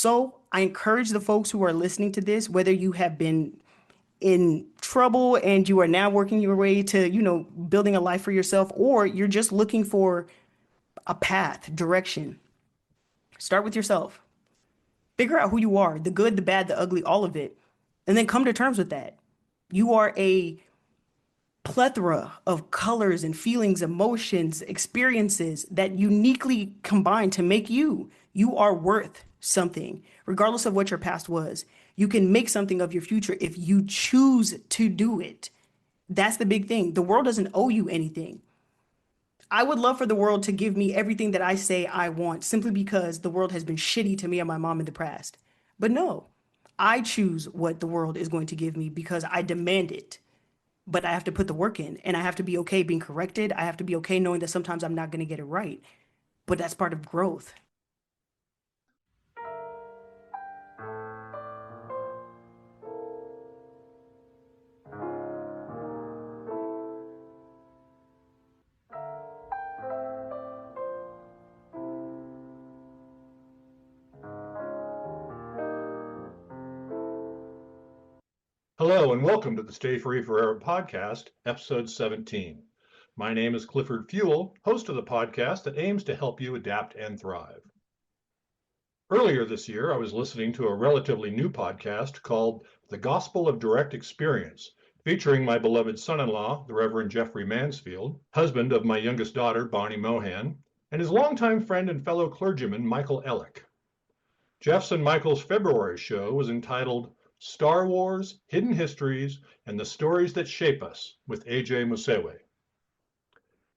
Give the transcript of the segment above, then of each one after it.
So I encourage the folks who are listening to this, whether you have been in trouble and you are now working your way to, building a life for yourself, or you're just looking for a path, direction, start with yourself. Figure out who you are, the good, the bad, the ugly, all of it, and then come to terms with that. You are a plethora of colors and feelings, emotions, experiences that uniquely combine to make you. You are worth something, regardless of what your past was. You can make something of your future if you choose to do it. That's the big thing. The world doesn't owe you anything. I would love for the world to give me everything that I say I want simply because the world has been shitty to me and my mom in the past. But no, I choose what the world is going to give me because I demand it. But I have to put the work in and I have to be okay being corrected. I have to be okay knowing that sometimes I'm not going to get it right. But that's part of growth. Hello and welcome to the Stay Free Forever podcast, episode 17. My name is Clifford Fuel, host of the podcast that aims to help you adapt and thrive. Earlier this year, I was listening to a relatively new podcast called The Gospel of Direct Experience, featuring my beloved son-in-law, the Reverend Jeffrey Mansfield, husband of my youngest daughter, Bonnie Mohan, and his longtime friend and fellow clergyman, Michael Ellick. Jeff's and Michael's February show was entitled Star Wars, Hidden Histories, and the Stories That Shape Us with AJ Musewe.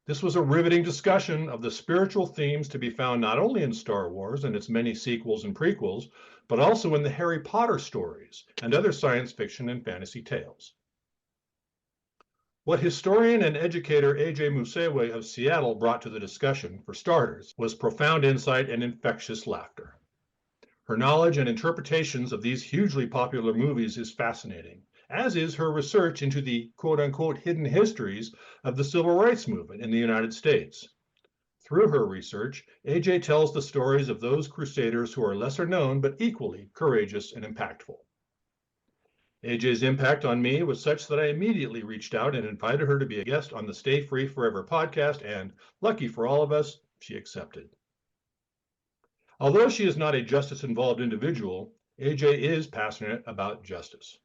This was a riveting discussion of the spiritual themes to be found not only in Star Wars and its many sequels and prequels, but also in the Harry Potter stories and other science fiction and fantasy tales. What historian and educator AJ Musewe of Seattle brought to the discussion, for starters, was profound insight and infectious laughter. Her knowledge and interpretations of these hugely popular movies is fascinating, as is her research into the quote-unquote hidden histories of the civil rights movement in the United States. Through her research, AJ tells the stories of those crusaders who are lesser known but equally courageous and impactful. AJ's impact on me was such that I immediately reached out and invited her to be a guest on the Stay Free Forever podcast, and lucky for all of us, she accepted. Although she is not a justice-involved individual, AJ is passionate about justice.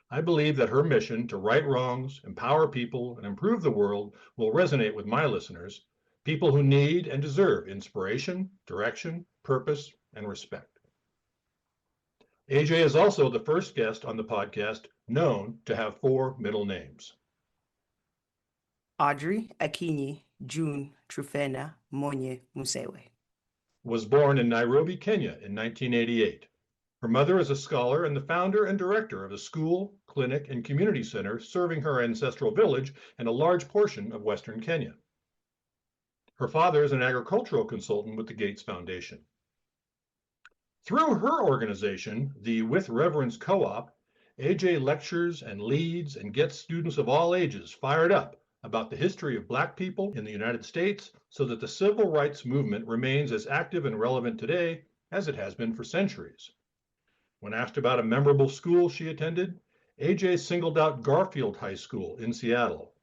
I believe that her mission to right wrongs, empower people, and improve the world will resonate with my listeners, people who need and deserve inspiration, direction, purpose, and respect. AJ is also the first guest on the podcast known to have 4 middle names. Audrey Akinyi June Trufena Monye Musewe Was born in Nairobi, Kenya in 1988. Her mother is a scholar and the founder and director of a school, clinic, and community center serving her ancestral village and a large portion of Western Kenya. Her father is an agricultural consultant with the Gates Foundation. Through her organization, the With Reverence Co-op, AJ lectures and leads and gets students of all ages fired up about the history of Black people in the United States so that the civil rights movement remains as active and relevant today as it has been for centuries. When asked about a memorable school she attended, AJ singled out Garfield High School in Seattle,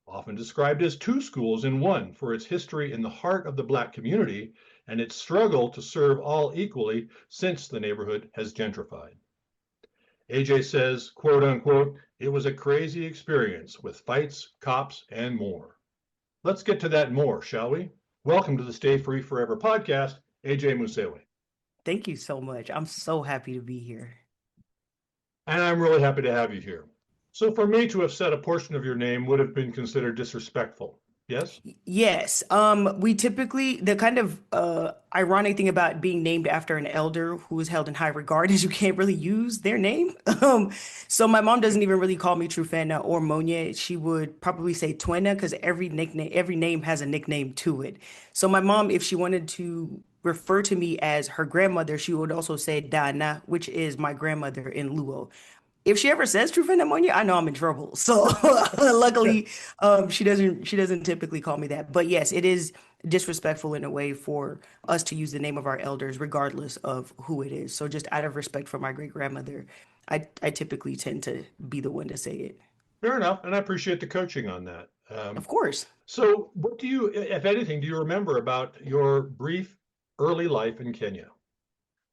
often described as 2 schools in one for its history in the heart of the Black community and its struggle to serve all equally since the neighborhood has gentrified. AJ says, quote unquote, it was a crazy experience with fights, cops, and more. Let's get to that more, shall we? Welcome to the Stay Free Forever podcast, AJ Musewe. Thank you so much. I'm so happy to be here. And I'm really happy to have you here. So for me to have said a portion of your name would have been considered disrespectful. Yes? Yes. We typically, the kind of ironic thing about being named after an elder who is held in high regard is you can't really use their name. So my mom doesn't even really call me Trufena or Monya. She would probably say Twena because every name has a nickname to it. So my mom, if she wanted to refer to me as her grandmother, she would also say Dana, which is my grandmother in Luo. If she ever says true pneumonia, I know I'm in trouble. So luckily, she doesn't typically call me that. But yes, it is disrespectful in a way for us to use the name of our elders, regardless of who it is. So just out of respect for my great grandmother, I typically tend to be the one to say it. Fair enough, and I appreciate the coaching on that. Of course. So, what do you, if anything, do you remember about your brief early life in Kenya?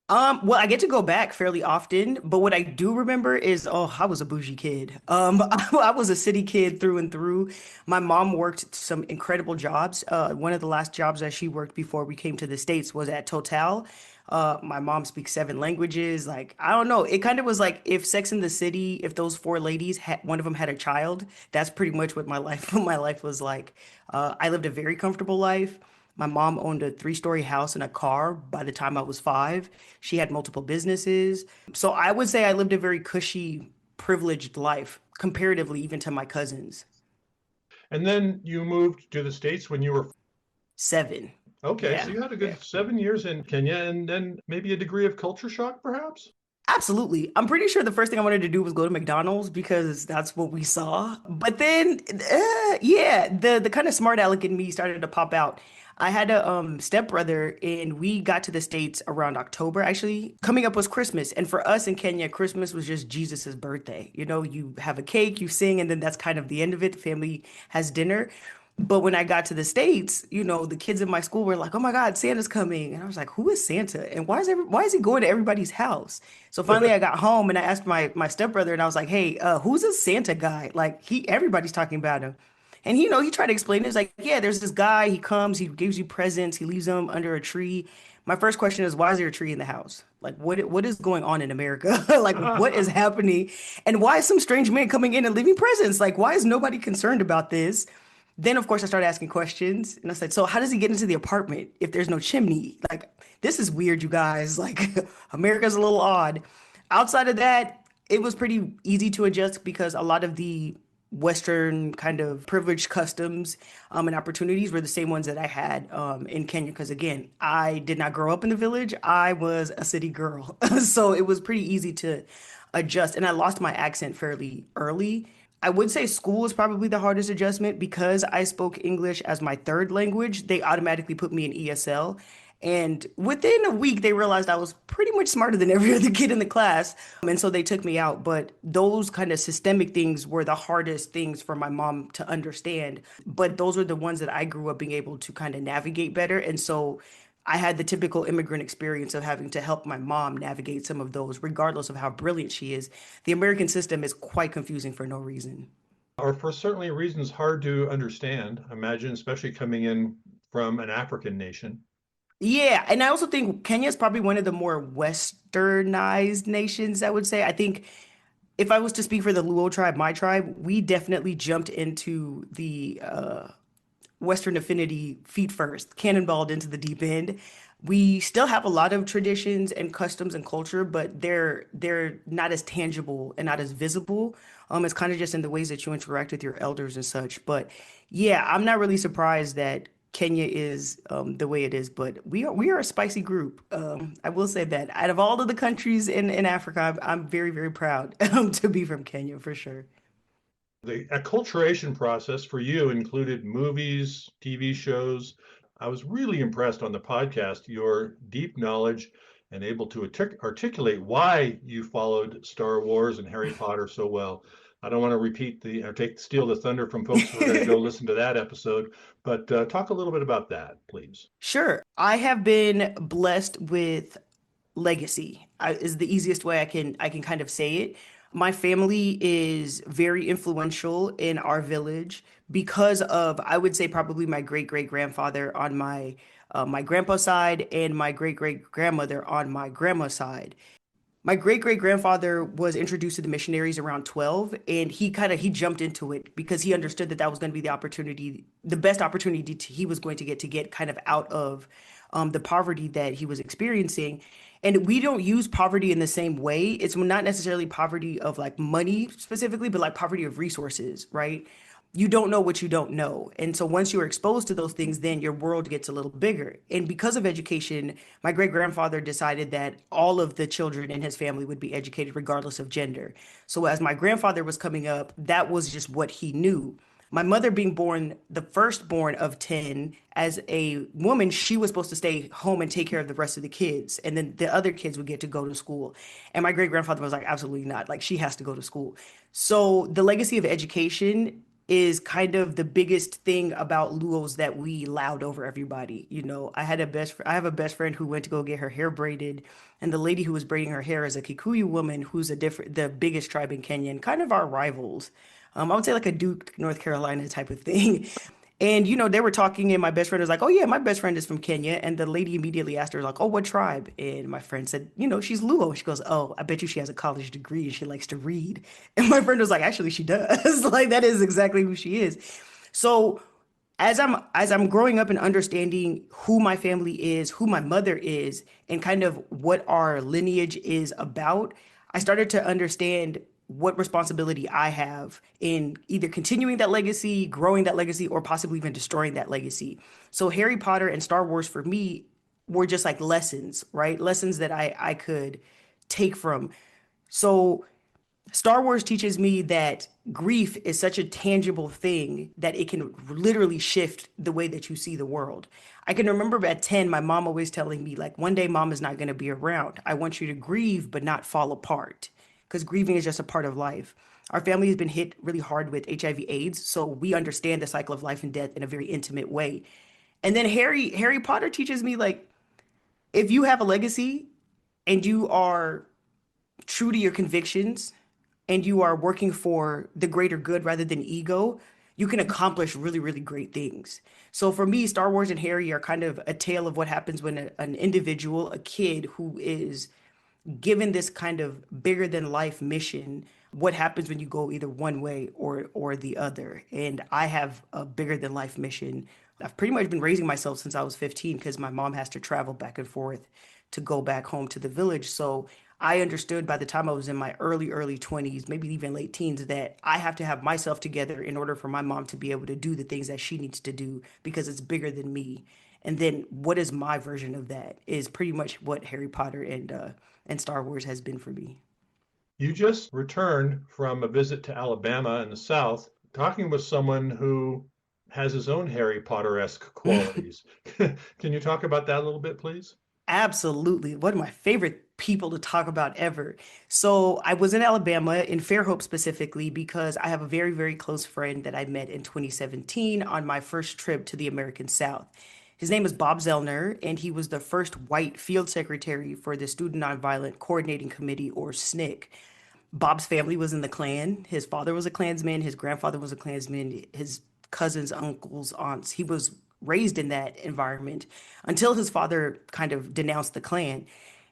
Well, I get to go back fairly often, but what I do remember is, oh, I was a bougie kid. I was a city kid through and through. My mom worked some incredible jobs. One of the last jobs that she worked before we came to the States was at Total. My mom speaks 7 languages. Like, I don't know. It kind of was like if Sex in the City, if those 4 ladies had one of them had a child, that's pretty much what my life, my life was like. I lived a very comfortable life. My mom owned a 3-story house and a car by the time I was 5. She had multiple businesses. So I would say I lived a very cushy, privileged life comparatively even to my cousins. And then you moved to the States when you were 7. okay, so Yeah. you had a Yeah. good 7 years in Kenya, and then maybe a degree of culture shock, perhaps? Absolutely. I'm pretty sure the first thing I wanted to do was go to McDonald's because that's what we saw. But then, yeah, the kind of smart aleck in me started to pop out. I had a stepbrother, and we got to the States around October. Actually, coming up was Christmas, and for us in Kenya, Christmas was just Jesus's birthday. You know, you have a cake, you sing, and then that's kind of the end of it. The family has dinner. But when I got to the States, you know, the kids in my school were like, "Oh my God, Santa's coming." And I was like, "Who is Santa? And why is he going to everybody's house?" So finally I got home and I asked my stepbrother and I was like, "Hey, who's this Santa guy? Like everybody's talking about him." And you know, he tried to explain it. He's like, "Yeah, there's this guy, he comes, he gives you presents, he leaves them under a tree." My first question is, why is there a tree in the house? Like what is going on in America? Like what is happening? And why is some strange man coming in and leaving presents? Like why is nobody concerned about this? Then, of course, I started asking questions, and I said, "So, how does he get into the apartment if there's no chimney? Like, this is weird, you guys. Like, America's a little odd." Outside of that, it was pretty easy to adjust because a lot of the Western kind of privileged customs and opportunities were the same ones that I had in Kenya. Because again, I did not grow up in the village; I was a city girl, so it was pretty easy to adjust. And I lost my accent fairly early. I would say school was probably the hardest adjustment because I spoke English as my third language. They automatically put me in ESL. And within a week, they realized I was pretty much smarter than every other kid in the class. And so they took me out. But those kind of systemic things were the hardest things for my mom to understand. But those are the ones that I grew up being able to kind of navigate better. And so I had the typical immigrant experience of having to help my mom navigate some of those, regardless of how brilliant she is. The American system is quite confusing for no reason. Or for certainly reasons hard to understand, I imagine, especially coming in from an African nation. Yeah, and I also think Kenya is probably one of the more westernized nations, I would say. I think if I was to speak for the Luo tribe, my tribe, we definitely jumped into the Western affinity feet first, cannonballed into the deep end. We still have a lot of traditions and customs and culture, but they're not as tangible and not as visible. It's kind of just in the ways that you interact with your elders and such. But yeah, I'm not really surprised that Kenya is the way it is, but we are a spicy group. I will say that out of all of the countries in Africa, I'm very, very proud to be from Kenya for sure. The acculturation process for you included movies, TV shows. I was really impressed on the podcast, your deep knowledge and able to articulate why you followed Star Wars and Harry Potter so well. I don't want to repeat the or take steal the thunder from folks who are going to go listen to that episode, but talk a little bit about that, please. Sure. I have been blessed with legacy. Is the easiest way I can kind of say it. My family is very influential in our village because of, I would say, probably my great great grandfather on my grandpa's side and my great great grandmother on my grandma's side. My great great grandfather was introduced to the missionaries around 12, and he jumped into it because he understood that that was going to be the opportunity, the best opportunity he was going to get kind of out of the poverty that he was experiencing. And we don't use poverty in the same way. It's not necessarily poverty of like money specifically, but like poverty of resources, right? You don't know what you don't know. And so once you're exposed to those things, then your world gets a little bigger. And because of education, my great grandfather decided that all of the children in his family would be educated regardless of gender. So as my grandfather was coming up, that was just what he knew. My mother being born the firstborn of 10, as a woman, she was supposed to stay home and take care of the rest of the kids. And then the other kids would get to go to school. And my great grandfather was like, absolutely not. Like, she has to go to school. So the legacy of education is kind of the biggest thing about Luos that we loud over everybody. I have a best friend who went to go get her hair braided, and the lady who was braiding her hair is a Kikuyu woman who's the biggest tribe in Kenya, and kind of our rivals. I would say like a Duke, North Carolina type of thing. And they were talking, and my best friend was like, "Oh yeah, my best friend is from Kenya." And the lady immediately asked her like, "Oh, what tribe?" And my friend said, "She's Luo." She goes, "Oh, I bet you she has a college degree and she likes to read." And my friend was like, "Actually, she does." Like, that is exactly who she is. So as I'm growing up and understanding who my family is, who my mother is, and kind of what our lineage is about, I started to understand what responsibility I have in either continuing that legacy, growing that legacy, or possibly even destroying that legacy. So Harry Potter and Star Wars for me were just like lessons, right? Lessons that I could take from. So Star Wars teaches me that grief is such a tangible thing that it can literally shift the way that you see the world. I can remember at 10, my mom always telling me, like, one day mom is not going to be around. I want you to grieve, but not fall apart, because grieving is just a part of life. Our family has been hit really hard with HIV/AIDS, so we understand the cycle of life and death in a very intimate way. And then Harry Potter teaches me, like, if you have a legacy and you are true to your convictions and you are working for the greater good rather than ego, you can accomplish really, really great things. So for me, Star Wars and Harry are kind of a tale of what happens when an individual, a kid who is given this kind of bigger than life mission, what happens when you go either one way or the other. And I have a bigger than life mission. I've pretty much been raising myself since I was 15 because my mom has to travel back and forth to go back home to the village. So I understood by the time I was in my early 20s, maybe even late teens, that I have to have myself together in order for my mom to be able to do the things that she needs to do because it's bigger than me. And then what is my version of that is pretty much what Harry Potter and Star Wars has been for me. You just returned from a visit to Alabama in the South, talking with someone who has his own Harry Potter-esque qualities. Can you talk about that a little bit, please? Absolutely. One of my favorite people to talk about ever. So I was in Alabama, in Fairhope specifically, because I have a very, very close friend that I met in 2017 on my first trip to the American South. His name is Bob Zellner, and he was the first white field secretary for the Student Nonviolent Coordinating Committee, or SNCC. Bob's family was in the Klan. His father was a Klansman. His grandfather was a Klansman. His cousins, uncles, aunts. He was raised in that environment until his father kind of denounced the Klan.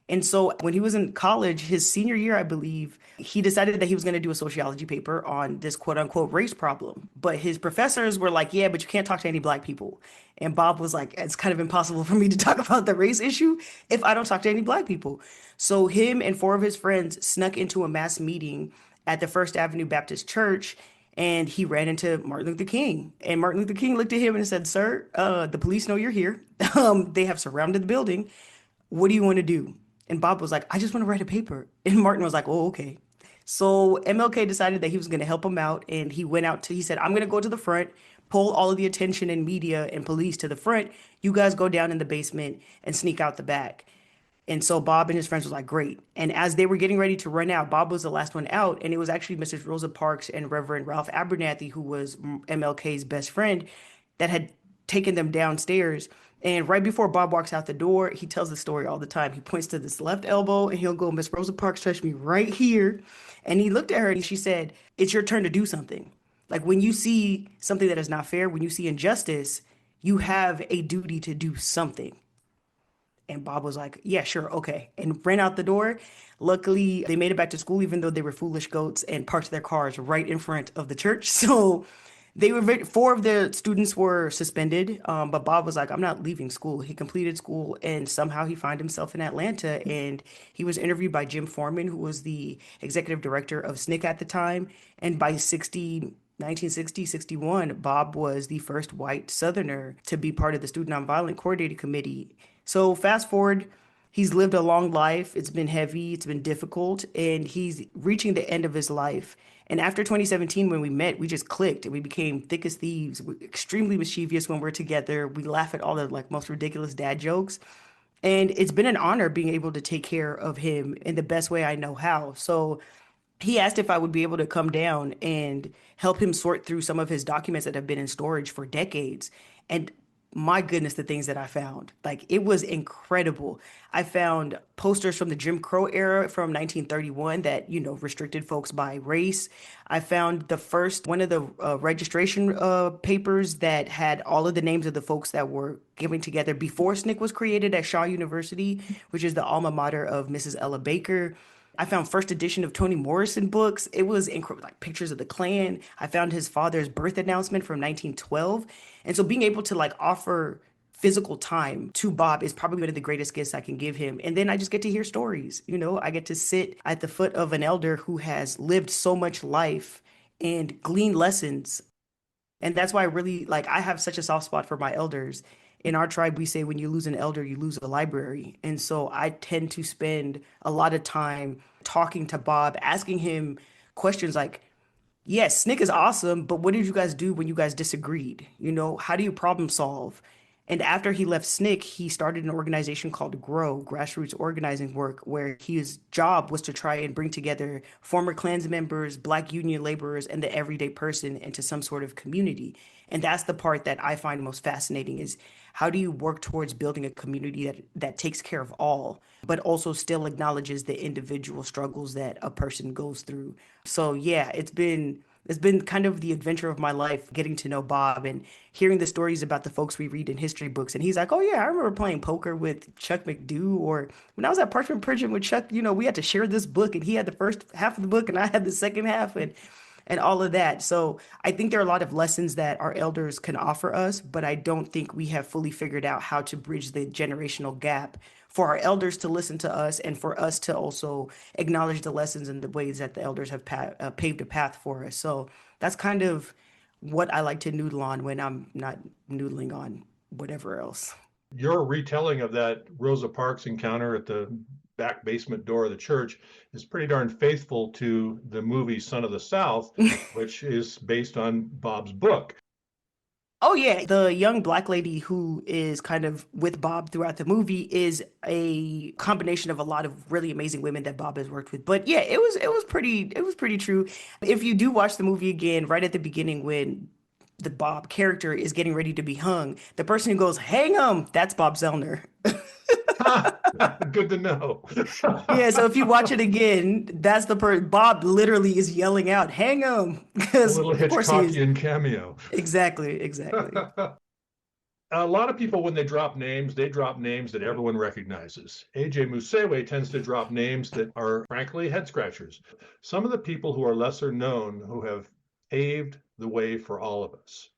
And so when he was in college, his senior year, I believe, he decided that he was going to do a sociology paper on this quote unquote race problem. But his professors were like, yeah, but you can't talk to any black people. And Bob was like, it's kind of impossible for me to talk about the race issue if I don't talk to any black people. So him and four of his friends snuck into a mass meeting at the First Avenue Baptist Church, and he ran into Martin Luther King. And Martin Luther King looked at him and said, "Sir, the police know you're here. They have surrounded the building. What do you want to do?" And Bob was like, "I just want to write a paper." And Martin was like, "Oh, okay." So MLK decided that he was going to help him out. And he said, "I'm going to go to the front, pull all of the attention and media and police to the front. You guys go down in the basement and sneak out the back." And so Bob and his friends was like, "Great." And as they were getting ready to run out, Bob was the last one out. And it was actually Mrs. Rosa Parks and Reverend Ralph Abernathy, who was MLK's best friend, that had taken them downstairs. And right before Bob walks out the door, he tells the story all the time. He points to this left elbow and he'll go, "Miss Rosa Parks touched me right here." And he looked at her and she said, "It's your turn to do something." Like, when you see something that is not fair, when you see injustice, you have a duty to do something. And Bob was like, "Yeah, sure, okay," and ran out the door. Luckily, they made it back to school, even though they were foolish goats, and parked their cars right in front of the church. So four of the students were suspended, but Bob was like, "I'm not leaving school." He completed school, and somehow he found himself in Atlanta, and he was interviewed by Jim Foreman, who was the executive director of SNCC at the time. And by 1960, 61, Bob was the first white Southerner to be part of the Student Nonviolent Coordinating Committee. So fast forward, He's lived a long life. It's been heavy, it's been difficult, and he's reaching the end of his life. And after 2017, when we met, we just clicked and we became thick as thieves. We're extremely mischievous when we're together. We laugh at all the like most ridiculous dad jokes. And it's been an honor being able to take care of him in the best way I know how. So he asked if I would be able to come down and help him sort through some of his documents that have been in storage for decades. And my goodness, the things that I found, like it was incredible. I found posters from the Jim Crow era from 1931 that, restricted folks by race. I found the first one of the registration papers that had all of the names of the folks that were getting together before SNCC was created at Shaw University, which is the alma mater of Mrs. Ella Baker. I found first edition of Toni Morrison books. It was incredible, like pictures of the Klan. I found his father's birth announcement from 1912. And so being able to like offer physical time to Bob is probably one of the greatest gifts I can give him. And then I just get to hear stories. I get to sit at the foot of an elder who has lived so much life and glean lessons. And that's why I really like I have such a soft spot for my elders. In our tribe, we say when you lose an elder, you lose a library. And so I tend to spend a lot of time talking to Bob, asking him questions like, yes, Snick is awesome, but what did you guys do when you guys disagreed? How do you problem solve? And after he left SNCC, he started an organization called GROW, Grassroots Organizing Work, where his job was to try and bring together former Klans members, Black union laborers, and the everyday person into some sort of community. And that's the part that I find most fascinating is how do you work towards building a community that takes care of all, but also still acknowledges the individual struggles that a person goes through. So yeah, it's been kind of the adventure of my life getting to know Bob and hearing the stories about the folks we read in history books. And he's like, oh, yeah, I remember playing poker with Chuck McDew. Or when I was at Parchment Prison with Chuck, we had to share this book and he had the first half of the book and I had the second half and all of that. So I think there are a lot of lessons that our elders can offer us, but I don't think we have fully figured out how to bridge the generational gap for our elders to listen to us and for us to also acknowledge the lessons and the ways that the elders have paved a path for us. So that's kind of what I like to noodle on when I'm not noodling on whatever else. Your retelling of that Rosa Parks encounter at the back basement door of the church is pretty darn faithful to the movie Son of the South, which is based on Bob's book. Oh yeah, the young Black lady who is kind of with Bob throughout the movie is a combination of a lot of really amazing women that Bob has worked with. But yeah, it was pretty true. If you do watch the movie again, right at the beginning when the Bob character is getting ready to be hung, the person who goes, "Hang him," that's Bob Zellner. Good to know. Yeah, so if you watch it again, that's the Bob literally is yelling out, "Hang him," A because little of course he is. Hitchcockian cameo. Exactly, exactly. A lot of people, when they drop names that everyone recognizes. AJ Musewe tends to drop names that are frankly head scratchers. Some of the people who are lesser known who have paved the way for all of us.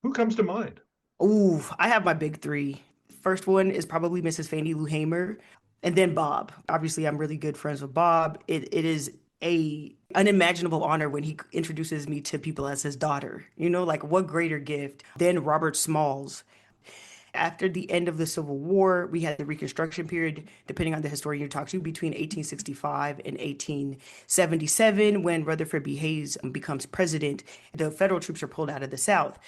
Who comes to mind? Ooh, I have my big three. First one is probably Mrs. Fannie Lou Hamer, and then Bob. Obviously, I'm really good friends with Bob. It is a unimaginable honor when he introduces me to people as his daughter. Like what greater gift than Robert Smalls. After the end of the Civil War, we had the Reconstruction period, depending on the historian you talk to, between 1865 and 1877, when Rutherford B. Hayes becomes president. The federal troops are pulled out of the South.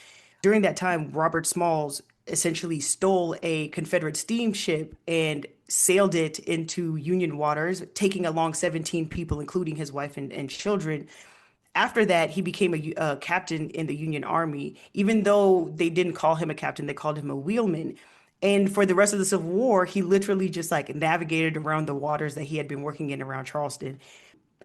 During that time, Robert Smalls essentially stole a Confederate steamship and sailed it into Union waters, taking along 17 people, including his wife and children. After that, he became a captain in the Union Army. Even though they didn't call him a captain, they called him a wheelman. And for the rest of the Civil War, he literally just like navigated around the waters that he had been working in around Charleston.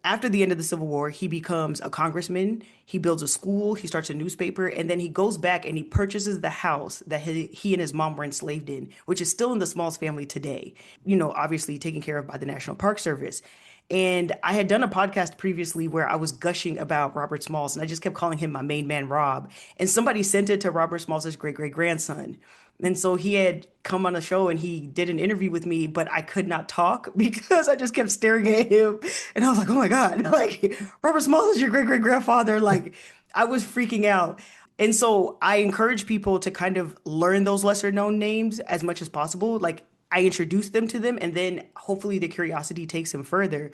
After the end of the Civil War, he becomes a congressman. He builds a school. He starts a newspaper. And then he goes back and he purchases the house that he and his mom were enslaved in, which is still in the Smalls family today, obviously taken care of by the National Park Service. And I had done a podcast previously where I was gushing about Robert Smalls, and I just kept calling him my main man, Rob. And somebody sent it to Robert Smalls' great great grandson. And so he had come on a show and he did an interview with me, but I could not talk because I just kept staring at him. And I was like, oh my God, like Robert Smalls is your great great grandfather. Like I was freaking out. And so I encourage people to kind of learn those lesser known names as much as possible. Like I introduce them to them, and then hopefully the curiosity takes them further.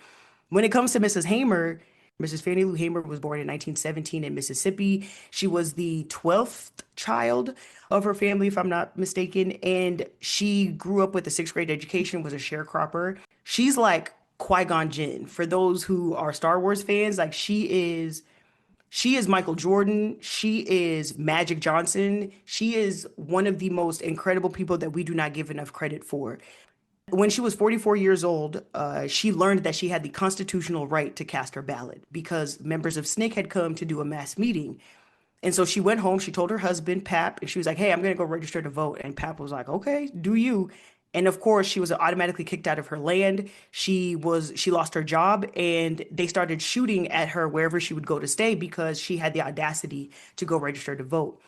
When it comes to Mrs. Hamer, Mrs. Fannie Lou Hamer was born in 1917 in Mississippi. She was the 12th child of her family, if I'm not mistaken, and she grew up with a sixth grade education, was a sharecropper. She's like Qui-Gon Jinn. For those who are Star Wars fans, like she is Michael Jordan. She is Magic Johnson. She is one of the most incredible people that we do not give enough credit for. When she was 44 years old, she learned that she had the constitutional right to cast her ballot because members of SNCC had come to do a mass meeting. And so she went home, she told her husband, Pap, and she was like, hey, I'm going to go register to vote. And Pap was like, okay, do you? And of course, she was automatically kicked out of her land. She lost her job and they started shooting at her wherever she would go to stay because she had the audacity to go register to vote.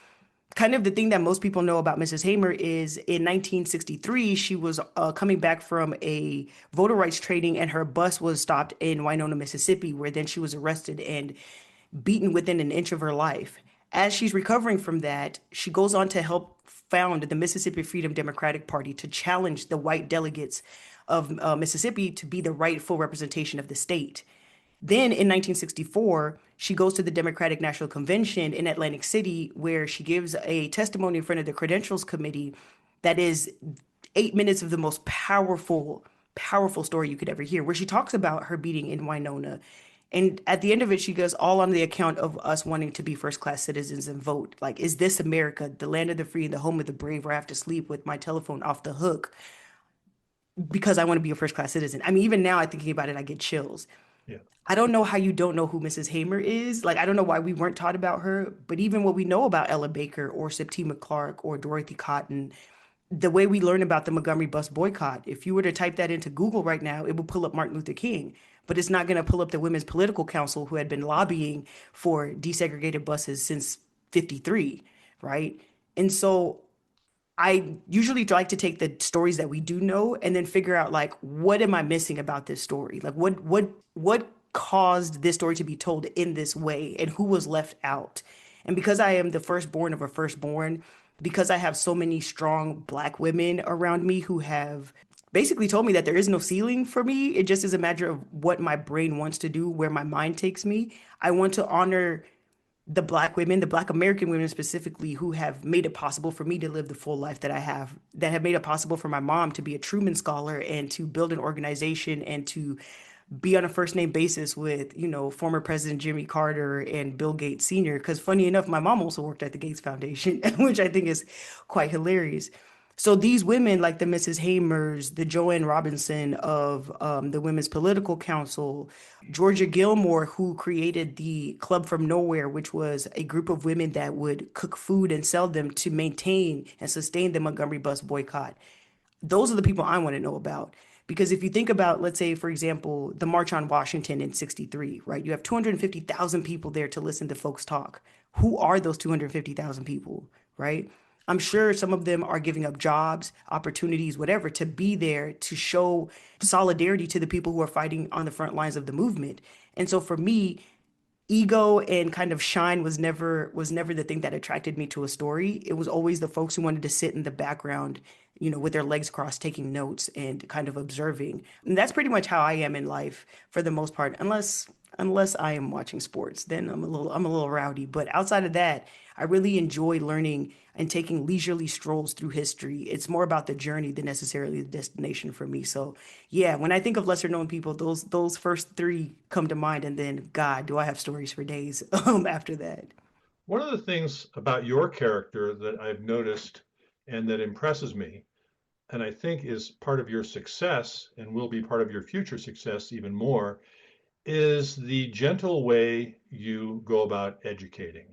Kind of the thing that most people know about Mrs. Hamer is in 1963, she was coming back from a voter rights training and her bus was stopped in Winona, Mississippi, where then she was arrested and beaten within an inch of her life. As she's recovering from that, she goes on to help found the Mississippi Freedom Democratic Party to challenge the white delegates of Mississippi to be the rightful representation of the state. Then in 1964, she goes to the Democratic National Convention in Atlantic City, where she gives a testimony in front of the Credentials Committee that is 8 minutes of the most powerful story you could ever hear, where she talks about her beating in Winona. And at the end of it, she goes all on the account of us wanting to be first class citizens and vote. Like, is this America, the land of the free and the home of the brave, where I have to sleep with my telephone off the hook because I want to be a first class citizen? I mean, even now, I thinking about it, I get chills. Yeah. I don't know how you don't know who Mrs. Hamer is. Like, I don't know why we weren't taught about her, but even what we know about Ella Baker or Septima Clark or Dorothy Cotton, the way we learn about the Montgomery bus boycott, if you were to type that into Google right now, it would pull up Martin Luther King, but it's not going to pull up the Women's Political Council who had been lobbying for desegregated buses since 53, right? And so I usually like to take the stories that we do know and then figure out like what am I missing about this story? Like what caused this story to be told in this way and who was left out? And because I am the firstborn of a firstborn, because I have so many strong black women around me who have basically told me that there is no ceiling for me, it just is a matter of what my brain wants to do, where my mind takes me. I want to honor the black women, the black American women specifically, who have made it possible for me to live the full life that I have, that have made it possible for my mom to be a Truman Scholar and to build an organization and to be on a first name basis with, former President Jimmy Carter and Bill Gates Sr. Because funny enough, my mom also worked at the Gates Foundation, which I think is quite hilarious. So these women, like the Mrs. Hamers, the Joanne Robinson of the Women's Political Council, Georgia Gilmore, who created the Club from Nowhere, which was a group of women that would cook food and sell them to maintain and sustain the Montgomery bus boycott. Those are the people I want to know about. Because if you think about, let's say, for example, the March on Washington in 63, right? You have 250,000 people there to listen to folks talk. Who are those 250,000 people, right? I'm sure some of them are giving up jobs, opportunities, whatever, to be there to show solidarity to the people who are fighting on the front lines of the movement. And so for me, ego and kind of shine was never the thing that attracted me to a story. It was always the folks who wanted to sit in the background, with their legs crossed, taking notes and kind of observing. And that's pretty much how I am in life for the most part, unless I am watching sports, then I'm a little rowdy. But outside of that, I really enjoy learning and taking leisurely strolls through history. It's more about the journey than necessarily the destination for me. So yeah, when I think of lesser known people, those first three come to mind, and then God, do I have stories for days after that. One of the things about your character that I've noticed and that impresses me, and I think is part of your success and will be part of your future success even more, is the gentle way you go about educating.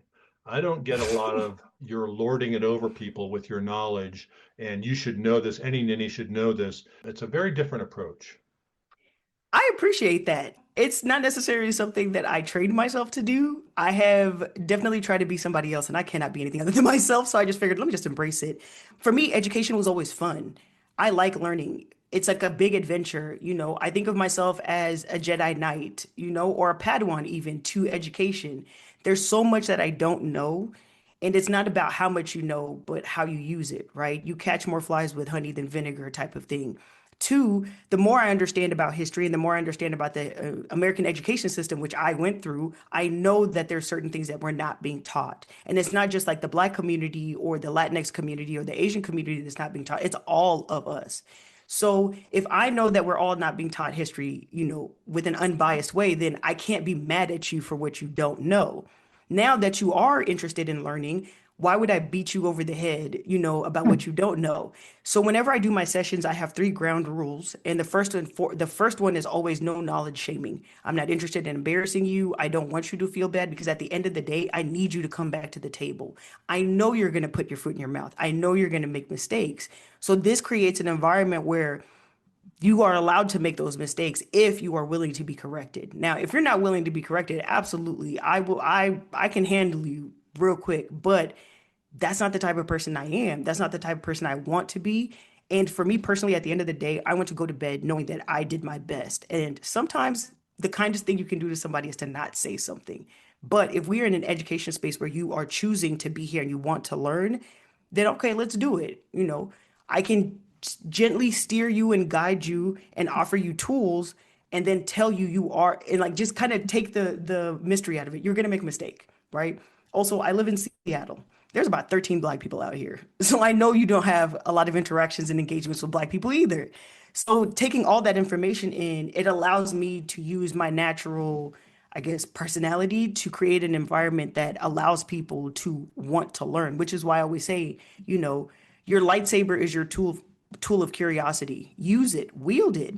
I don't get a lot of you're lording it over people with your knowledge and you should know this, any ninny should know this. It's a very different approach. I appreciate that. It's not necessarily something that I trained myself to do. I have definitely tried to be somebody else, and I cannot be anything other than myself. So I just figured, let me just embrace it. For me, education was always fun. I like learning. It's like a big adventure. I think of myself as a Jedi Knight, or a Padawan even to education. There's so much that I don't know. And it's not about how much you know, but how you use it, right? You catch more flies with honey than vinegar type of thing. Two, the more I understand about history and the more I understand about the American education system, which I went through, I know that there's certain things that we're not being taught. And it's not just like the Black community or the Latinx community or the Asian community that's not being taught. It's all of us. So if I know that we're all not being taught history, with an unbiased way, then I can't be mad at you for what you don't know. Now that you are interested in learning, why would I beat you over the head, about what you don't know? So whenever I do my sessions, I have three ground rules, and the first one is always no knowledge shaming. I'm not interested in embarrassing you. I don't want you to feel bad because at the end of the day, I need you to come back to the table. I know you're going to put your foot in your mouth. I know you're going to make mistakes. So this creates an environment where you are allowed to make those mistakes if you are willing to be corrected. Now, if you're not willing to be corrected, absolutely, I can handle you real quick, but that's not the type of person I am. That's not the type of person I want to be. And for me personally, at the end of the day, I want to go to bed knowing that I did my best. And sometimes the kindest thing you can do to somebody is to not say something. But if we are in an education space where you are choosing to be here and you want to learn, then okay, let's do it. I can gently steer you and guide you and offer you tools and then tell you you are and like just kind of take the mystery out of it. You're going to make a mistake, right? Also, I live in Seattle. There's about 13 Black people out here. So I know you don't have a lot of interactions and engagements with Black people either. So taking all that information in, it allows me to use my natural, I guess, personality to create an environment that allows people to want to learn, which is why I always say, your lightsaber is your tool of curiosity. Use it, wield it.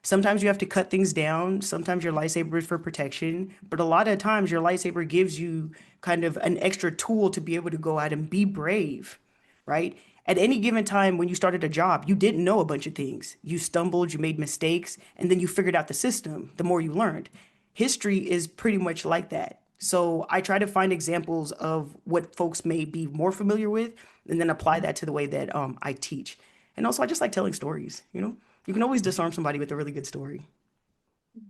Sometimes you have to cut things down. Sometimes your lightsaber is for protection, but a lot of times your lightsaber gives you kind of an extra tool to be able to go out and be brave, right? At any given time when you started a job, you didn't know a bunch of things. You stumbled, you made mistakes, and then you figured out the system the more you learned. History is pretty much like that. So I try to find examples of what folks may be more familiar with and then apply that to the way that I teach. And also, I just like telling stories. You can always disarm somebody with a really good story.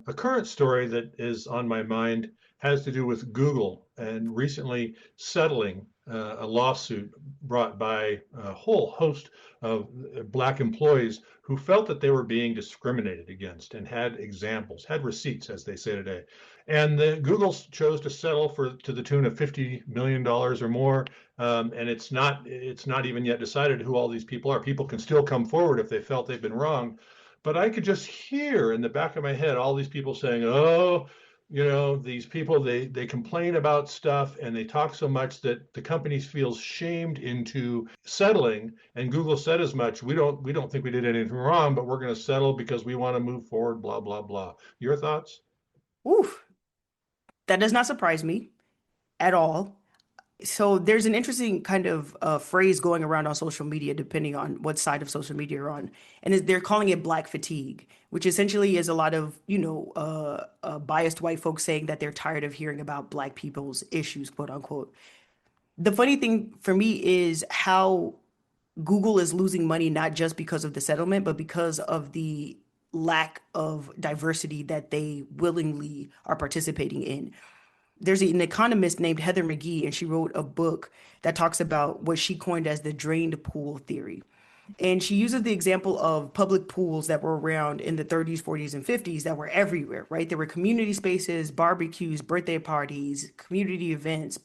A current story that is on my mind has to do with Google and recently settling a lawsuit brought by a whole host of Black employees who felt that they were being discriminated against and had examples, had receipts, as they say today. And Google chose to settle to the tune of $50 million or more. And it's not even yet decided who all these people are. People can still come forward if they felt they've been wrong. But I could just hear in the back of my head all these people saying, oh, these people, they complain about stuff and they talk so much that the company feels shamed into settling. And Google said as much. We don't think we did anything wrong, but we're going to settle because we want to move forward, blah, blah, blah. Your thoughts? Oof, that does not surprise me at all. So there's an interesting kind of phrase going around on social media, depending on what side of social media you're on, and they're calling it Black fatigue, which essentially is a lot of biased white folks saying that they're tired of hearing about Black people's issues, quote unquote. The funny thing for me is how Google is losing money not just because of the settlement, but because of the lack of diversity that they willingly are participating in. There's an economist named Heather McGhee, and she wrote a book that talks about what she coined as the drained pool theory. And she uses the example of public pools that were around in the 30s, 40s, and 50s that were everywhere, right? There were community spaces, barbecues, birthday parties, community events,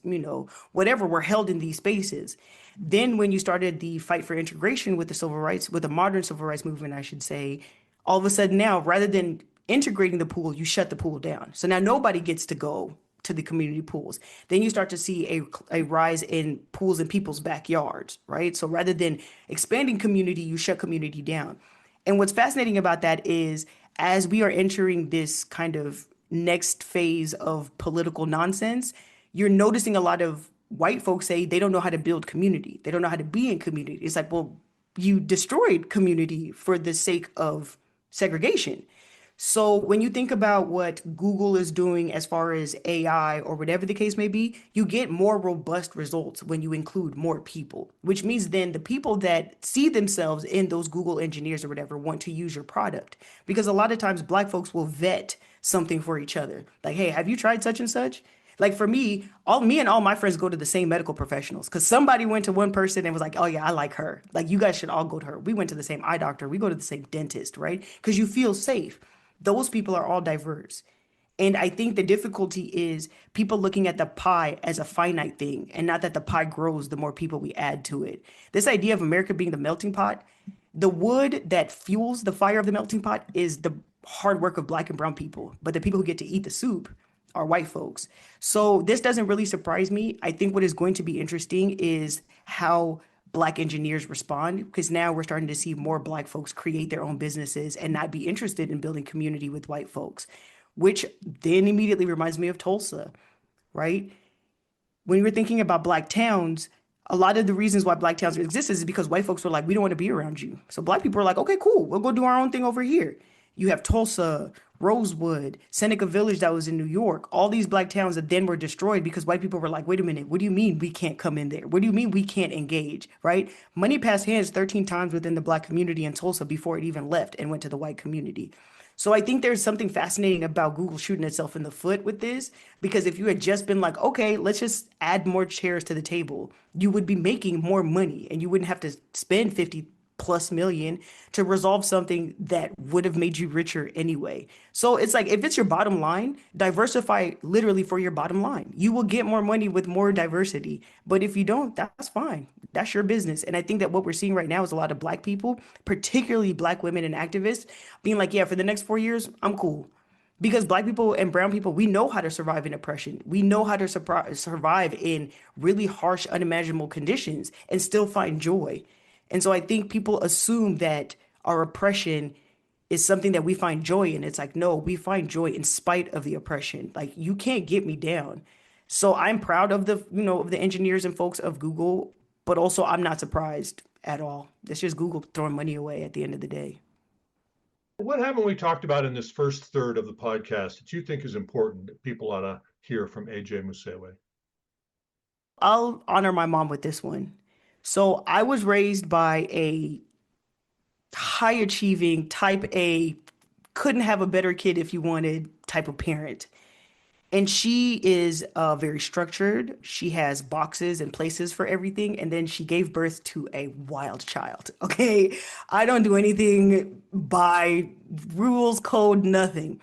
whatever were held in these spaces. Then when you started the fight for integration with the civil rights, with the modern civil rights movement, I should say, all of a sudden now, rather than integrating the pool, you shut the pool down. So now nobody gets to go to the community pools. Then you start to see a rise in pools in people's backyards, right? So rather than expanding community, you shut community down. And what's fascinating about that is as we are entering this kind of next phase of political nonsense, you're noticing a lot of white folks say they don't know how to build community. They don't know how to be in community. It's like, well, you destroyed community for the sake of segregation. So when you think about what Google is doing as far as AI or whatever the case may be, you get more robust results when you include more people, which means then the people that see themselves in those Google engineers or whatever want to use your product. Because a lot of times Black folks will vet something for each other. Like, hey, have you tried such and such? Like for me, all my friends go to the same medical professionals because somebody went to one person and was like, "Oh yeah, I like her. Like you guys should all go to her." We went to the same eye doctor. We go to the same dentist, right? Because you feel safe. Those people are all diverse. And I think the difficulty is people looking at the pie as a finite thing and not that the pie grows the more people we add to it. This idea of America being the melting pot, the wood that fuels the fire of the melting pot is the hard work of black and brown people, but the people who get to eat the soup are white folks. So this doesn't really surprise me. I think what is going to be interesting is how black engineers respond because now we're starting to see more black folks create their own businesses and not be interested in building community with white folks, which then immediately reminds me of Tulsa, right? When you're thinking about black towns, a lot of the reasons why black towns exist is because white folks were like, we don't want to be around you. So black people are like, okay, cool, we'll go do our own thing over here. You have Tulsa, Rosewood, Seneca Village that was in New York, all these black towns that then were destroyed because white people were like, wait a minute, what do you mean we can't come in there? What do you mean we can't engage, right? Money passed hands 13 times within the black community in Tulsa before it even left and went to the white community. So I think there's something fascinating about Google shooting itself in the foot with this, because if you had just been like, okay, let's just add more chairs to the table, you would be making more money and you wouldn't have to spend 50 plus million to resolve something that would have made you richer anyway. So it's like if it's your bottom line, diversify literally for your bottom line. You will get more money with more diversity. But if you don't, that's fine. That's your business. And I think that what we're seeing right now is a lot of black people, particularly black women and activists, being like, yeah, for the next 4 years, I'm cool. Because black people and brown people, we know how to survive in oppression. We know how to survive in really harsh, unimaginable conditions and still find joy. And so I think people assume that our oppression is something that we find joy in. It's like, no, we find joy in spite of the oppression. Like you can't get me down. So I'm proud of of the engineers and folks of Google, but also I'm not surprised at all. It's just Google throwing money away at the end of the day. What haven't we talked about in this first third of the podcast that you think is important that people ought to hear from AJ Musewe? I'll honor my mom with this one. So I was raised by a high achieving type A, couldn't have a better kid if you wanted type of parent. And she is very structured. She has boxes and places for everything. And then she gave birth to a wild child. Okay. I don't do anything by rules, code, nothing.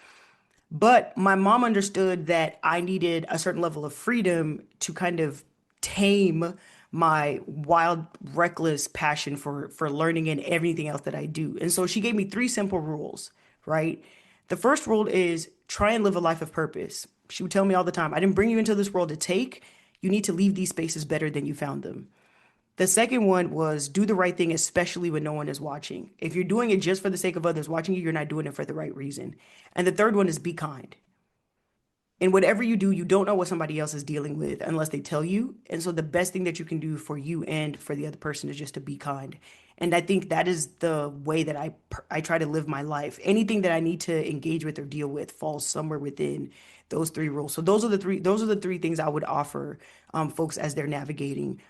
But my mom understood that I needed a certain level of freedom to kind of tame my wild, reckless passion for learning and everything else that I do. And so she gave me three simple rules, right? The first rule is try and live a life of purpose. She would tell me all the time, I didn't bring you into this world to take. You need to leave these spaces better than you found them. The second one was do the right thing, especially when no one is watching. If you're doing it just for the sake of others watching you, you're not doing it for the right reason. And the third one is be kind. And whatever you do, you don't know what somebody else is dealing with unless they tell you. And so the best thing that you can do for you and for the other person is just to be kind. And I think that is the way that I try to live my life. Anything that I need to engage with or deal with falls somewhere within those three rules. So those are the three things I would offer folks as they're navigating.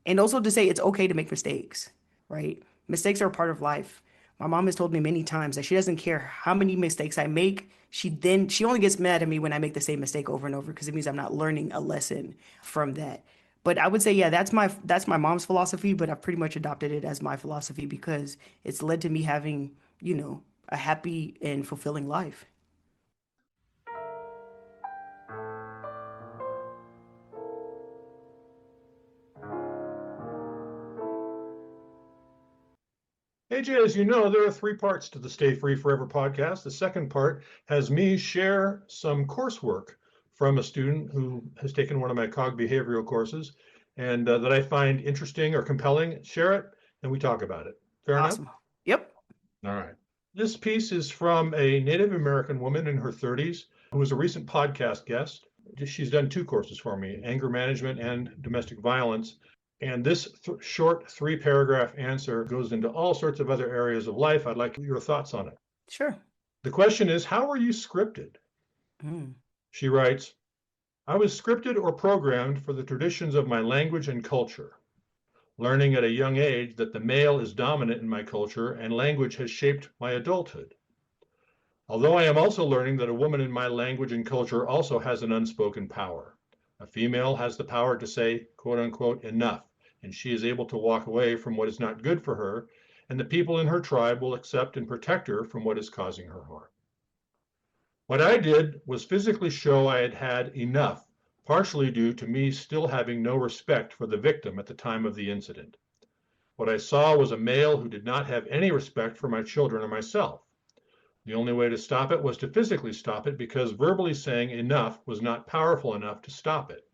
And also to say it's okay to make mistakes, right? Mistakes are a part of life. My mom has told me many times that she doesn't care how many mistakes I make. She only gets mad at me when I make the same mistake over and over because it means I'm not learning a lesson from that. But I would say, yeah, that's my mom's philosophy, but I've pretty much adopted it as my philosophy because it's led to me having, a happy and fulfilling life. AJ, as you know, there are three parts to the Stay Free Forever podcast. The second part has me share some coursework from a student who has taken one of my cog behavioral courses and that I find interesting or compelling. Share it and we talk about it. Fair enough? Awesome. Yep. All right. This piece is from a Native American woman in her 30s who was a recent podcast guest. She's done two courses for me, anger management and domestic violence. And this short three-paragraph answer goes into all sorts of other areas of life. I'd like your thoughts on it. Sure. The question is, how are you scripted? Mm. She writes, I was scripted or programmed for the traditions of my language and culture. Learning at a young age that the male is dominant in my culture and language has shaped my adulthood. Although I am also learning that a woman in my language and culture also has an unspoken power. A female has the power to say, quote unquote, enough, and she is able to walk away from what is not good for her, and the people in her tribe will accept and protect her from what is causing her harm. What I did was physically show I had had enough, partially due to me still having no respect for the victim at the time of the incident. What I saw was a male who did not have any respect for my children or myself. The only way to stop it was to physically stop it because verbally saying enough was not powerful enough to stop it.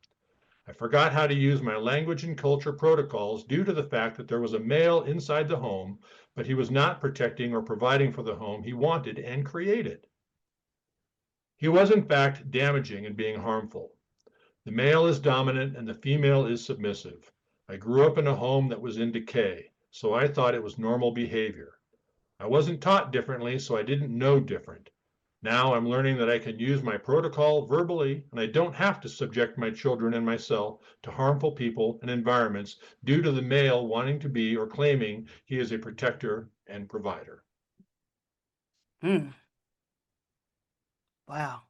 I forgot how to use my language and culture protocols due to the fact that there was a male inside the home, but he was not protecting or providing for the home he wanted and created. He was, in fact, damaging and being harmful. The male is dominant and the female is submissive. I grew up in a home that was in decay, so I thought it was normal behavior. I wasn't taught differently, so I didn't know different. Now I'm learning that I can use my protocol verbally, and I don't have to subject my children and myself to harmful people and environments due to the male wanting to be or claiming he is a protector and provider. Hmm. Wow.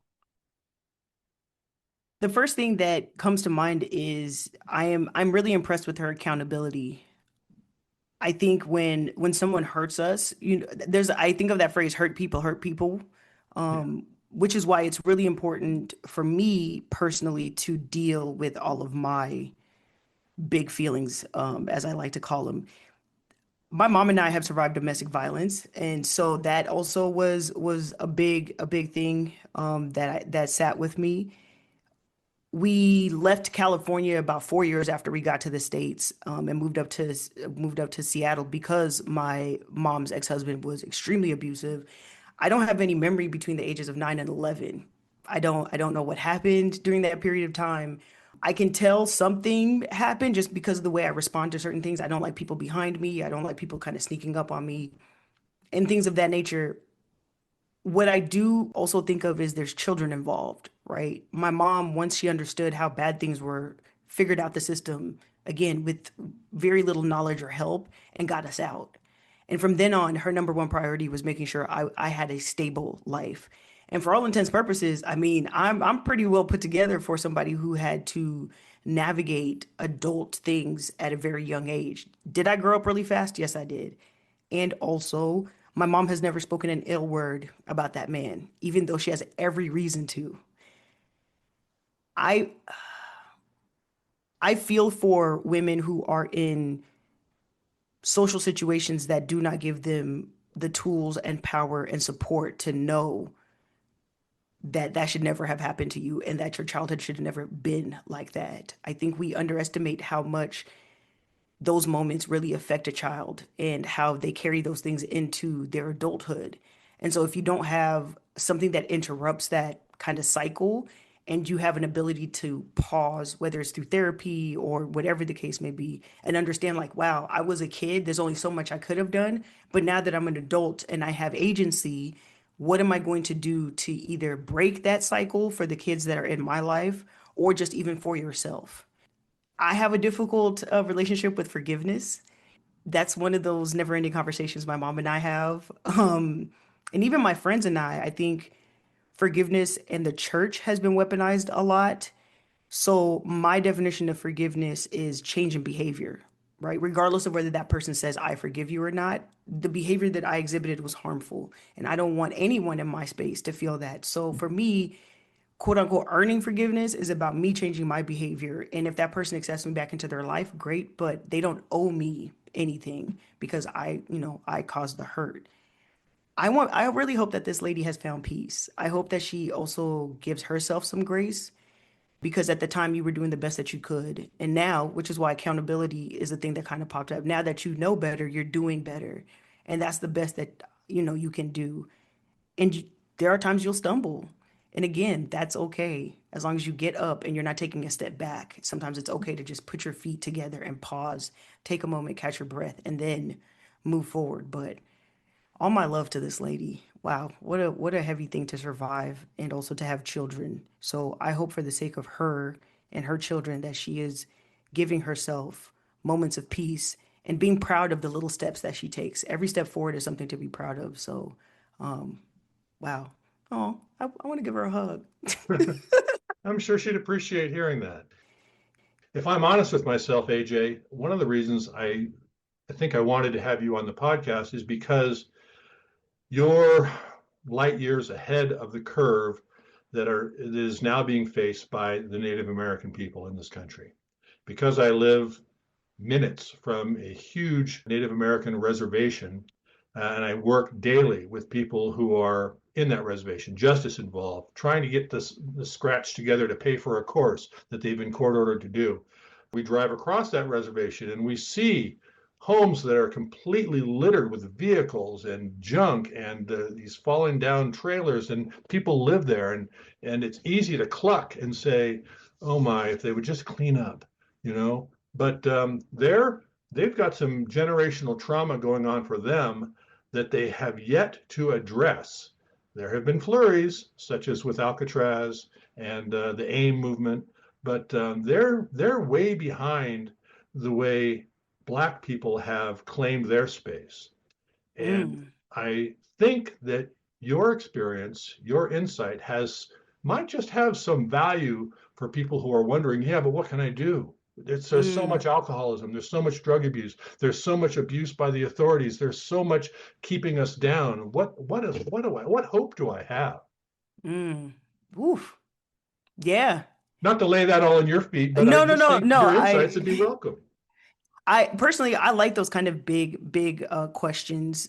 The first thing that comes to mind is I'm really impressed with her accountability. I think when someone hurts us, there's I think of that phrase hurt people, Yeah. which is why it's really important for me personally to deal with all of my big feelings, as I like to call them. My mom and I have survived domestic violence, and so that also was a big thing that sat with me. We left California about 4 years after we got to the States, and moved up to Seattle because my mom's ex-husband was extremely abusive. I don't have any memory between the ages of 9 and 11. I don't know what happened during that period of time. I can tell something happened just because of the way I respond to certain things. I don't like people behind me. I don't like people kind of sneaking up on me and things of that nature. What I do also think of is there's children involved, right? My mom, once she understood how bad things were, figured out the system again with very little knowledge or help and got us out. And from then on, her number one priority was making sure I had a stable life. And for all intents and purposes, I mean, I'm pretty well put together for somebody who had to navigate adult things at a very young age. Did I grow up really fast? Yes, I did. And also, my mom has never spoken an ill word about that man, even though she has every reason to. I I feel for women who are in social situations that do not give them the tools and power and support to know that that should never have happened to you and that your childhood should have never been like that. I think we underestimate how much those moments really affect a child and how they carry those things into their adulthood. And so if you don't have something that interrupts that kind of cycle and you have an ability to pause, whether it's through therapy or whatever the case may be, and understand like, wow, I was a kid, there's only so much I could have done, but now that I'm an adult and I have agency, what am I going to do to either break that cycle for the kids that are in my life or just even for yourself? I have a difficult relationship with forgiveness. That's one of those never-ending conversations my mom and I have. And even my friends and I think forgiveness and the church has been weaponized a lot. So my definition of forgiveness is change in behavior, right? Regardless of whether that person says I forgive you or not, the behavior that I exhibited was harmful, and I don't want anyone in my space to feel that. So for me, quote unquote earning forgiveness is about me changing my behavior. And if that person accepts me back into their life, great, but they don't owe me anything because I caused the hurt. I really hope that this lady has found peace. I hope that she also gives herself some grace because at the time you were doing the best that you could. And now, which is why accountability is the thing that kind of popped up. Now that you know better, you're doing better. And that's the best that you can do. And there are times you'll stumble. And again, that's okay. As long as you get up and you're not taking a step back. Sometimes it's okay to just put your feet together and pause, take a moment, catch your breath, and then move forward. But all my love to this lady. Wow, what a heavy thing to survive and also to have children. So I hope for the sake of her and her children that she is giving herself moments of peace and being proud of the little steps that she takes. Every step forward is something to be proud of. So, wow. Oh, I want to give her a hug. I'm sure she'd appreciate hearing that. If I'm honest with myself, AJ, one of the reasons I think I wanted to have you on the podcast is because you're light years ahead of the curve that is now being faced by the Native American people in this country. Because I live minutes from a huge Native American reservation, and I work daily with people who are in that reservation, justice involved, trying to get the scratch together to pay for a course that they've been court ordered to do. We drive across that reservation and we see homes that are completely littered with vehicles and junk and these falling down trailers, and people live there, and it's easy to cluck and say, oh my, if they would just clean up, you know. But they've got some generational trauma going on for them that they have yet to address. There have been flurries, such as with Alcatraz and the AIM movement, but they're way behind the way Black people have claimed their space. And Mm, I think that your experience, your insight might just have some value for people who are wondering, yeah, but what can I do? There's so much mm, alcoholism, there's so much drug abuse, there's so much abuse by the authorities, there's so much keeping us down. What hope do I have? mm. Oof. Yeah. Not to lay that all in your feet, but I No, no, just no, think no. your insights would be welcome. I personally, I like those kind of big questions.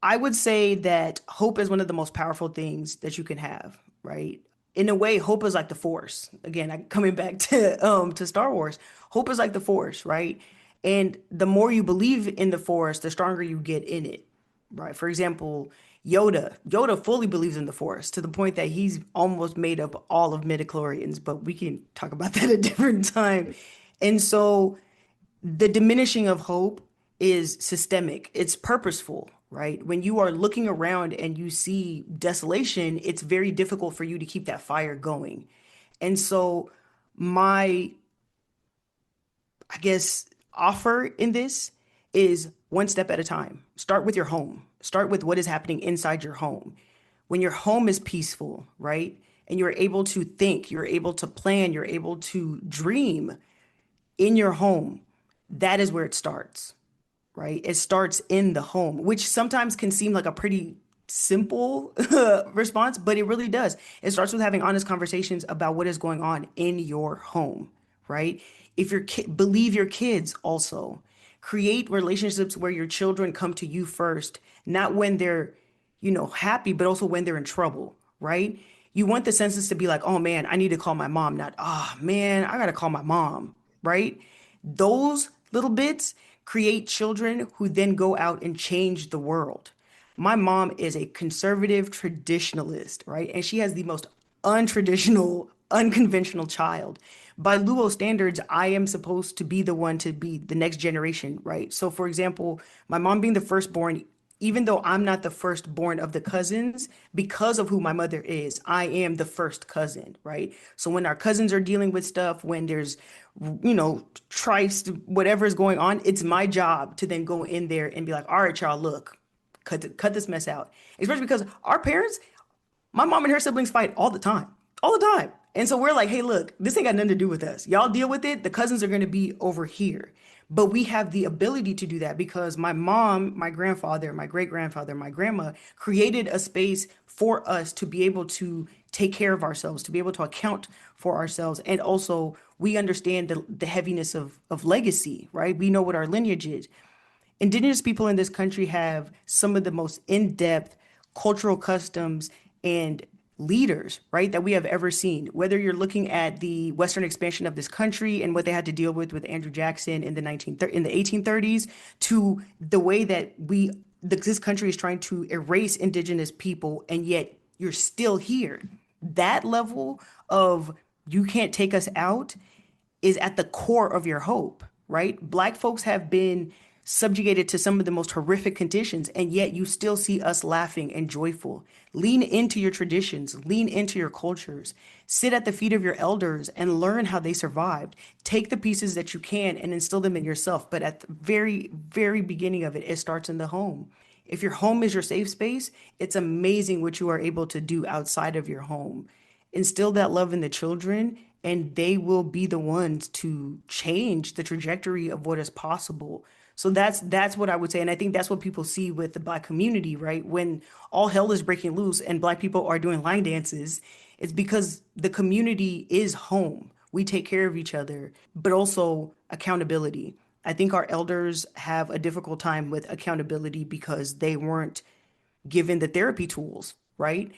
I would say that hope is one of the most powerful things that you can have, right? In a way, hope is like the force. Again, coming back to Star Wars, hope is like the force, right? And the more you believe in the force, the stronger you get in it, right? For example, Yoda fully believes in the force to the point that he's almost made up all of midichlorians, but we can talk about that a different time. And so the diminishing of hope is systemic, it's purposeful, right? When you are looking around and you see desolation, it's very difficult for you to keep that fire going. And so, my, I guess, offer in this is one step at a time. Start with your home, start with what is happening inside your home. When your home is peaceful, right? And you're able to think, you're able to plan, you're able to dream in your home, that is where it starts, right? It starts in the home, which sometimes can seem like a pretty simple response, but it really does. It starts with having honest conversations about what is going on in your home, right? If your kid, believe your kids also. Create relationships where your children come to you first, not when they're, happy, but also when they're in trouble, right? You want the census to be like, oh man, I need to call my mom, not, oh man, I gotta call my mom, right? Those little bits create children who then go out and change the world. My mom is a conservative traditionalist, right? And she has the most untraditional, unconventional child. By Luo standards, I am supposed to be the one to be the next generation, right? So, for example, my mom being the firstborn, even though I'm not the firstborn of the cousins, because of who my mother is, I am the first cousin, right? So when our cousins are dealing with stuff, when there's, trice, whatever is going on, it's my job to then go in there and be like, all right, y'all, look, cut this mess out. Especially because our parents, my mom and her siblings fight all the time. And so we're like, hey, look, this ain't got nothing to do with us. Y'all deal with it. The cousins are going to be over here. But we have the ability to do that because my mom, my grandfather, my great grandfather, my grandma created a space for us to be able to take care of ourselves, to be able to account for ourselves. And also, we understand the heaviness of legacy, right? We know what our lineage is. Indigenous people in this country have some of the most in-depth cultural customs and leaders, right, that we have ever seen. Whether you're looking at the Western expansion of this country and what they had to deal with Andrew Jackson in the 1830s, to the way that this country is trying to erase indigenous people, and yet you're still here. That level of you can't take us out is at the core of your hope, right? Black folks have been subjugated to some of the most horrific conditions, and yet you still see us laughing and joyful. Lean into your traditions, lean into your cultures, sit at the feet of your elders and learn how they survived. Take the pieces that you can and instill them in yourself. But at the very, very beginning of it, it starts in the home. If your home is your safe space, it's amazing what you are able to do outside of your home. instill that love in the children, and they will be the ones to change the trajectory of what is possible. So that's what I would say, and I think that's what people see with the Black community, right? When all hell is breaking loose and Black people are doing line dances, it's because the community is home. We take care of each other, but also accountability. I think our elders have a difficult time with accountability because they weren't given the therapy tools, right?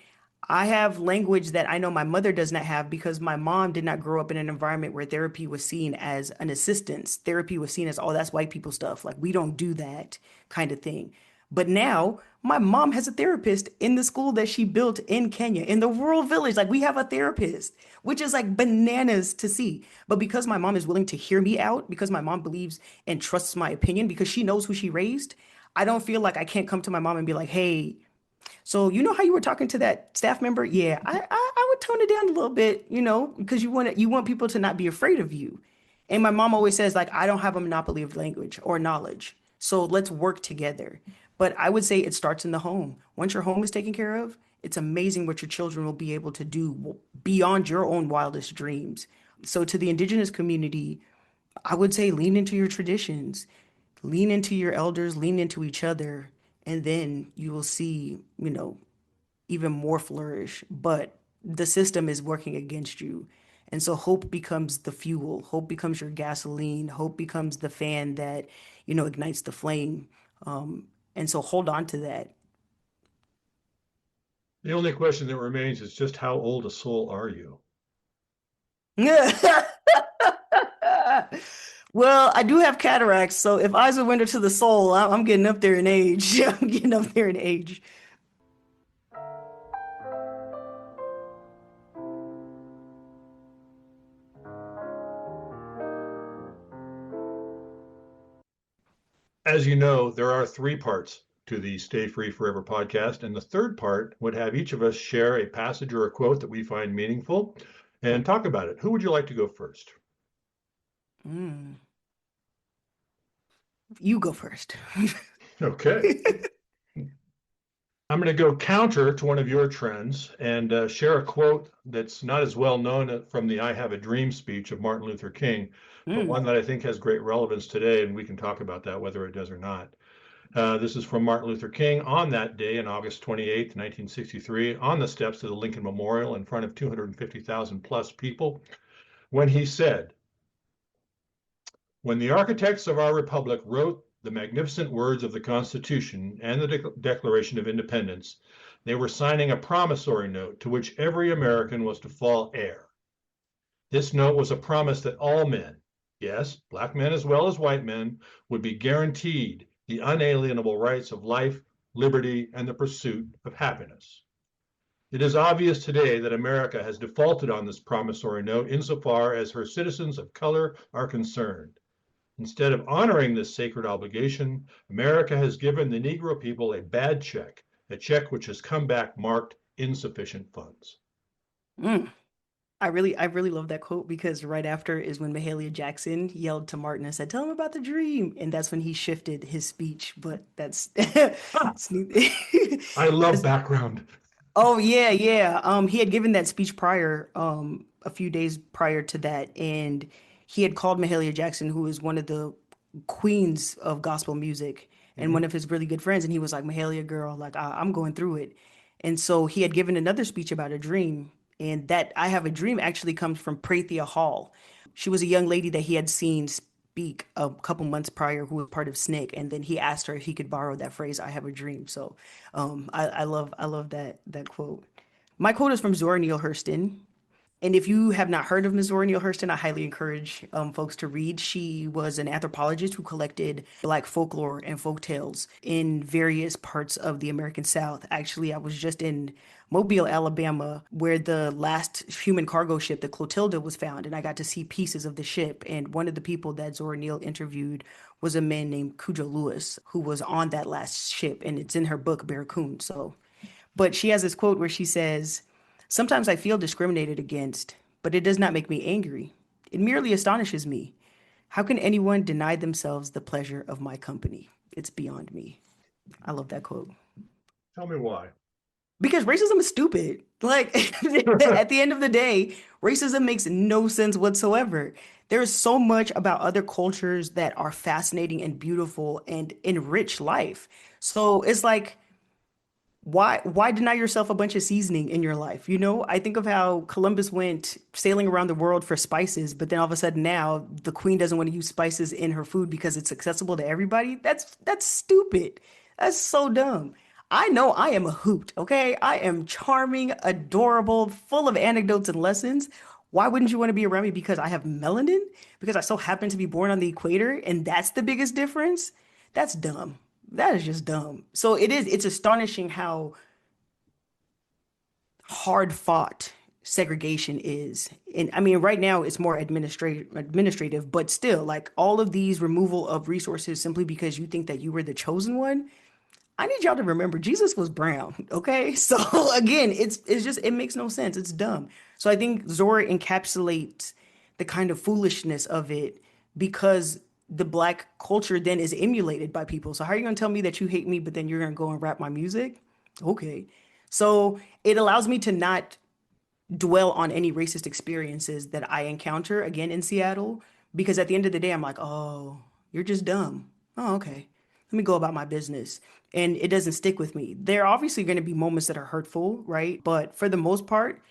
I have language that I know my mother does not have because my mom did not grow up in an environment where therapy was seen as an assistance. Therapy was seen as, oh, that's white people stuff. Like, we don't do that kind of thing. But now my mom has a therapist in the school that she built in Kenya, in the rural village. Like, we have a therapist, which is like bananas to see. But because my mom is willing to hear me out, because my mom believes and trusts my opinion, because she knows who she raised, I don't feel like I can't come to my mom and be like, hey, so you know how you were talking to that staff member? Yeah, I would tone it down a little bit, because you want people to not be afraid of you. And my mom always says, like, I don't have a monopoly of language or knowledge. So let's work together. But I would say it starts in the home. Once your home is taken care of, it's amazing what your children will be able to do beyond your own wildest dreams. So to the indigenous community, I would say lean into your traditions, lean into your elders, lean into each other, and then you will see, even more flourish. But the system is working against you. And so hope becomes the fuel, hope becomes your gasoline, hope becomes the fan that, ignites the flame. And so hold on to that. The only question that remains is just how old a soul are you? Well, I do have cataracts, so if eyes are window to the soul, I'm getting up there in age. I'm getting up there in age. As you know, there are three parts to the Stay Free Forever podcast. And the third part would have each of us share a passage or a quote that we find meaningful and talk about it. Who would you like to go first? Mm. You go first. Okay. I'm going to go counter to one of your trends and share a quote that's not as well known from the I Have a Dream speech of Martin Luther King, but Mm. one that I think has great relevance today, and we can talk about that whether it does or not. This is from Martin Luther King on that day, on August 28th, 1963, on the steps of the Lincoln Memorial in front of 250,000 plus people, when he said, "When the architects of our republic wrote the magnificent words of the Constitution and the Declaration of Independence, they were signing a promissory note to which every American was to fall heir. This note was a promise that all men, yes, black men as well as white men, would be guaranteed the unalienable rights of life, liberty, and the pursuit of happiness. It is obvious today that America has defaulted on this promissory note insofar as her citizens of color are concerned. Instead of honoring this sacred obligation, America has given the Negro people a bad check, a check which has come back marked insufficient funds." Mm. I really love that quote because right after is when Mahalia Jackson yelled to Martin and said, "Tell him about the dream," and that's when he shifted his speech. But that's, it's I love that's background. Oh yeah, yeah. He had given that speech prior, a few days prior to that, and he had called Mahalia Jackson, who is one of the queens of gospel music and Mm-hmm. one of his really good friends, and he was like, "Mahalia, girl, like I'm going through it." And so he had given another speech about a dream, and that I have a dream actually comes from Prathia Hall. She was a young lady that he had seen speak a couple months prior who was part of SNCC, and then he asked her if he could borrow that phrase, "I have a dream." So I love that quote. My quote is from Zora Neale Hurston. And if you have not heard of Ms. Zora Neale Hurston, I highly encourage folks to read. She was an anthropologist who collected Black folklore and folk tales in various parts of the American South. Actually, I was just in Mobile, Alabama, where the last human cargo ship, the Clotilda, was found, and I got to see pieces of the ship. And one of the people that Zora Neale interviewed was a man named Cujo Lewis, who was on that last ship, and it's in her book, Barracoon. So but she has this quote where she says, "Sometimes I feel discriminated against, but it does not make me angry. It merely astonishes me. How can anyone deny themselves the pleasure of my company? It's beyond me." I love that quote. Tell me why. Because racism is stupid. Like at the end of the day, racism makes no sense whatsoever. There is so much about other cultures that are fascinating and beautiful and enrich life. So it's like, why deny yourself a bunch of seasoning in your life? You know, I think of how Columbus went sailing around the world for spices, but then all of a sudden now the queen doesn't want to use spices in her food because it's accessible to everybody. That's stupid. That's so dumb. I know I am a hoot, okay? I am charming, adorable, full of anecdotes and lessons. Why wouldn't you want to be around me? Because I have melanin? Because I so happen to be born on the equator, and that's the biggest difference? That's dumb. That is just dumb. So it's astonishing how hard fought segregation is. And I mean, right now it's more administrative, but still, like all of these removal of resources simply because you think that you were the chosen one. I need y'all to remember Jesus was brown, okay? So again, it's just it makes no sense. It's dumb. So I think Zora encapsulates the kind of foolishness of it because the black culture then is emulated by people. So how are you gonna tell me that you hate me, but then you're gonna go and rap my music? Okay. So it allows me to not dwell on any racist experiences that I encounter again in Seattle because at the end of the day, I'm like, oh, you're just dumb. Oh, okay. Let me go about my business. And it doesn't stick with me. There are obviously going to be moments that are hurtful, right? But for the most part,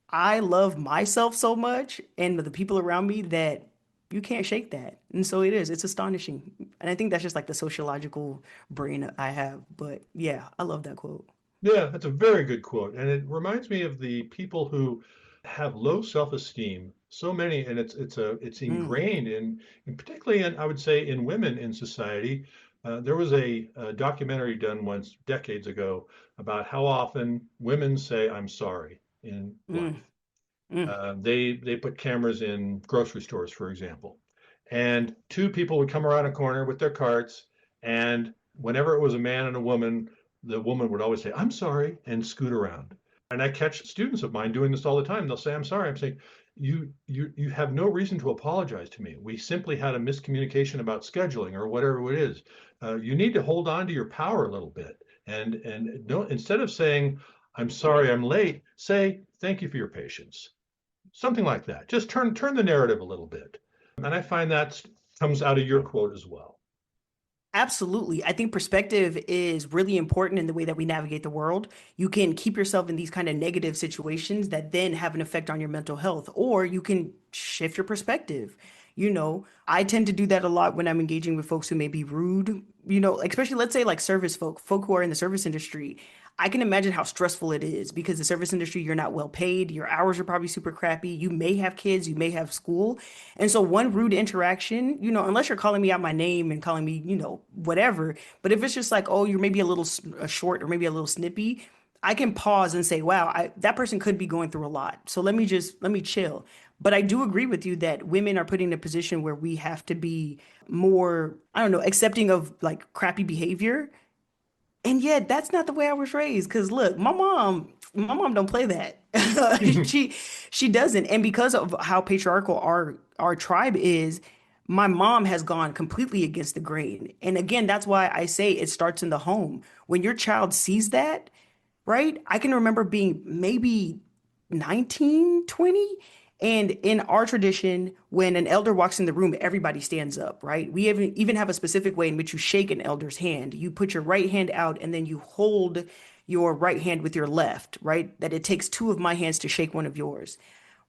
I love myself so much and the people around me that you can't shake that. And so it is. It's astonishing. And I think that's just like the sociological brain I have. But yeah, I love that quote. Yeah, that's a very good quote. And it reminds me of the people who have low self-esteem. So many, and it's Mm, ingrained in particularly in, I would say, in women in society. There was a documentary done once decades ago about how often women say "I'm sorry" in mm, life. mm, They put cameras in grocery stores, for example, and two people would come around a corner with their carts, and whenever it was a man and a woman, the woman would always say, "I'm sorry," and scoot around. And I catch students of mine doing this all the time. They'll say, "I'm sorry." I'm saying, you have no reason to apologize to me. We simply had a miscommunication about scheduling or whatever it is. You need to hold on to your power a little bit, and no, instead of saying, "I'm sorry, I'm late," say, "Thank you for your patience." Something like that. Just turn the narrative a little bit. And I find that comes out of your quote as well. Absolutely. I think perspective is really important in the way that we navigate the world. You can keep yourself in these kind of negative situations that then have an effect on your mental health, or you can shift your perspective. You know, I tend to do that a lot when I'm engaging with folks who may be rude, you know, especially let's say like service folk who are in the service industry. I can imagine how stressful it is because the service industry, you're not well paid, your hours are probably super crappy, you may have kids, you may have school. And so one rude interaction, you know, unless you're calling me out my name and calling me, you know, whatever, but if it's just like, oh, you're maybe a little short or maybe a little snippy, I can pause and say, wow, that person could be going through a lot. So let me chill. But I do agree with you that women are put in a position where we have to be more, I don't know, accepting of like crappy behavior, and yet that's not the way I was raised. Cause look, my mom don't play that. She she doesn't. And because of how patriarchal our tribe is, my mom has gone completely against the grain. And again, that's why I say it starts in the home. When your child sees that, right? I can remember being maybe 19, 20. And in our tradition, when an elder walks in the room, everybody stands up, right? We even have a specific way in which you shake an elder's hand. You put your right hand out and then you hold your right hand with your left, right? That it takes two of my hands to shake one of yours.